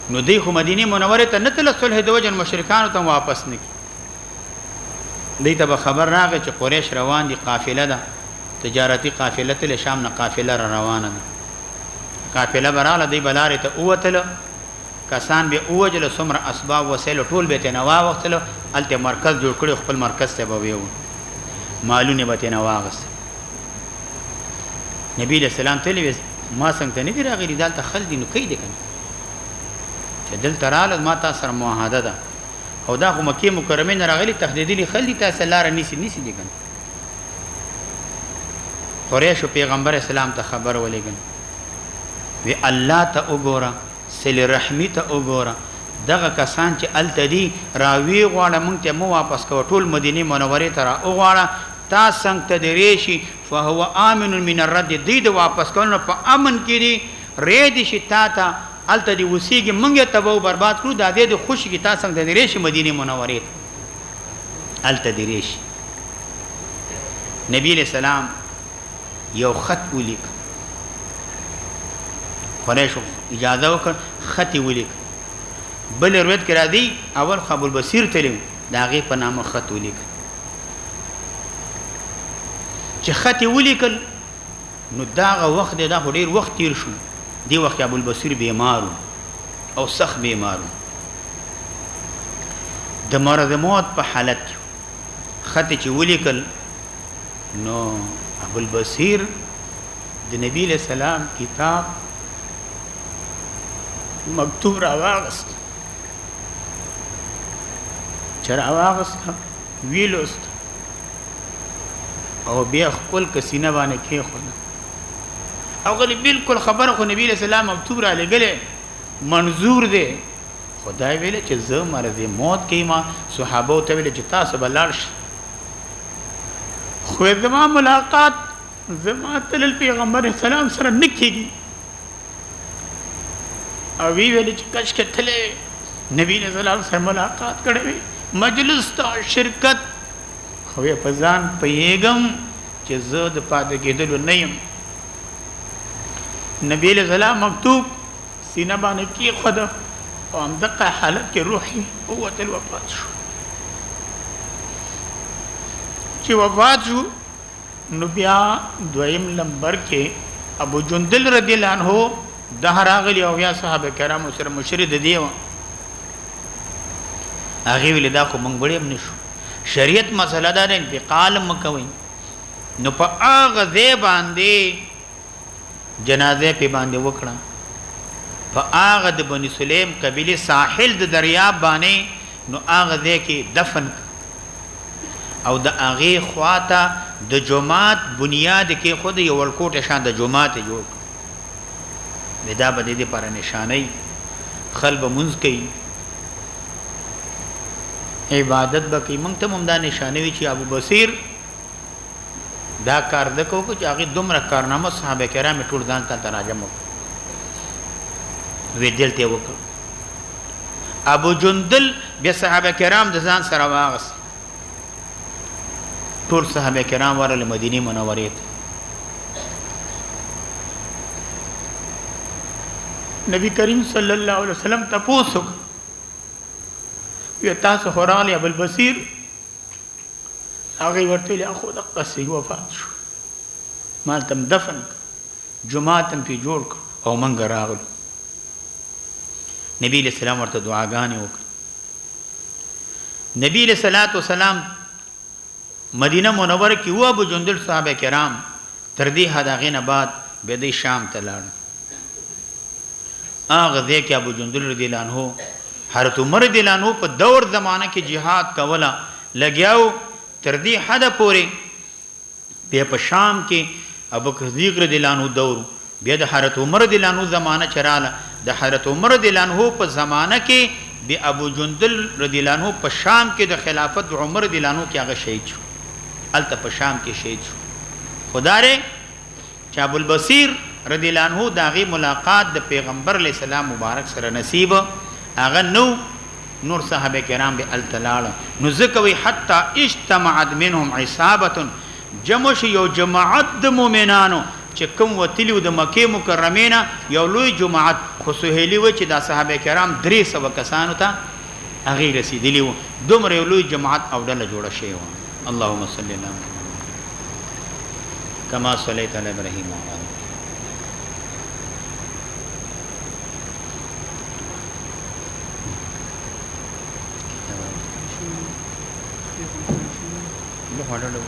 [SPEAKER 1] نو دی خو مدینه منوره ته نتل صلح د وجن مشرکان ته واپس نکی دی ته خبر راغی چې قریش روان دي قافله ده تجارتی قافله ته شام نه قافله روانه ده قافله براله دی بلاره ته اوتله کسان به اوجل سمر اسباب وسایل ټول به تنوا وختلو الته مرکز جوړ کړي خپل مرکز ته به ویو مالونه به تنوا غس نبی له سلام تلوي ما څنګه نه دی راغلی دالته خل دي نو کوي دي کنه چې دل تراله ما تاسو سره معاهده ده او دا خو مکه مکرمه نه راغلی تهدیدلی خل دي تاسو لار نيسي دي کنه قریش پیغمبر اسلام ته خبر ولېګن وی الله ته وګوره سل رحمی ته وګوره دغه کسان چې التدی راوی غواړه مونږ ته مو واپس کو ټول مدینه منوره ته را وغواړه تا څنګه تدریشي فهو امن من الرد دی د واپس کولو په امن کې دی رید شي تا ته التدی وسیږي مونږ ته به برباد کړو د دې خوشي کې تا څنګه تدریشي مدینه منوره ته التدریشي نبی له سلام یو خط ولیک قریشو اجازه وکړ خط ولیک بل روایت کې را دي اول ابو البصیر تلم دا غي په نامه خط ولیک چې خط ولیکل نو داغه وخت دا ډیر وخت تیر شو دی وخت ابو البصیر بیمارو او سخت بیمارو د مرض موت په حالت کې خط چې ولیکل نو ابو البصیر د نبی له سلام کتاب مکتوب راواغست چر راواغست ویلوست او بیا خپل کسینه باندې کې خو او غلی بالکل خبره خو نبی له سلام مکتوب را لګلې منظور دی خدای ویل چې زه مرض موت کې ما صحابه ته ویل چې تاسو بلار شي خو زما ملاقات زما تل پیغمبر سلام سره نکېږي او وی ویل چې کښ کتلې نبی له سلام سره ملاقات کړې مجلس ته شرکت خو په ځان پیغام چې زه د پاتې کېدل نه یم نبی له سلام مکتوب سینه باندې کې خدا او هم دغه حالت کې روحي قوت الوفات شو چې وفات شو نو بیا دویم نمبر کې ابو جندل رضی الله عنه د هراغلی او یا صحابه کرام سره مشرد دیو هغه ویل دا خو مونږ وړم نشو شریعت مسله دا نه انتقال مکوي نو په هغه ځای باندې جنازه په باندې وکړه په هغه د بني سلیم قبيله ساحل د دریاب باندې نو هغه ځای کې دفن او د هغه خواته د جمعات بنیاد کې خود یو ورکوټه شان د جمعات جوړ ودا بده دي پر نشانه خلب منځ کوي عبادت بکی مونږ ته مونږ دا نشانه وی چې ابو بصیر دا کار دکو چې هغه دومره کارنامه صحابه کرام ټول ځان ته تراجم وی دلته وکړ ابو جندل بیا صحابه کرام د ځان سره واغس ټول صحابه کرام ورله مدینه منوره ته نبی کریم صلی الله علیه وسلم تاسو یو تاسو خورالي ابو البصیر هغه ورته له خو د قصې وفات شو مال تم دفن جمعاتن په جوړ او منګ راغلو نبی له سلام ورته دعاګانې وکړه نبی له صلوات و سلام مدینه منوره کې و ابو جندل صحابه کرام تر دې هداغه نه بعد به د شام ته لاړ هغه ځکه ابو جندل رضی الله عنه حضرت عمر رضی الله عنه په دور زمانہ کې jihad کولا لګیاو تر دې حد پورې په شام کې ابو بکر صدیق رضی الله عنه دور بیا د حضرت عمر رضی الله عنه زمانہ چراله د حضرت عمر رضی الله عنه په زمانہ کې د ابو جندل رضی الله عنه په شام کې د خلافت عمر رضی الله عنه کې هغه شهید شو الته په شام کې شهید شو خدای چې ابو البصیر رضی الله عنه داغي ملاقات د پیغمبر علی السلام مبارک سره نصیب هغه نور صحابه کرام به التلال نو زکوي حتا اجتمعت منهم عصابه جمع یو جماعت د مؤمنانو چې کوم وتلیو د مکه مکرمه یو لوی جماعت خو سهیلی و چې د صحابه کرام 300 کسانو ته هغه رسیدلی و دومره یو لوی جماعت او ډله جوړه شوی و اللهم صل علی محمد کما صلیت علی ابراهیم وعلى Lo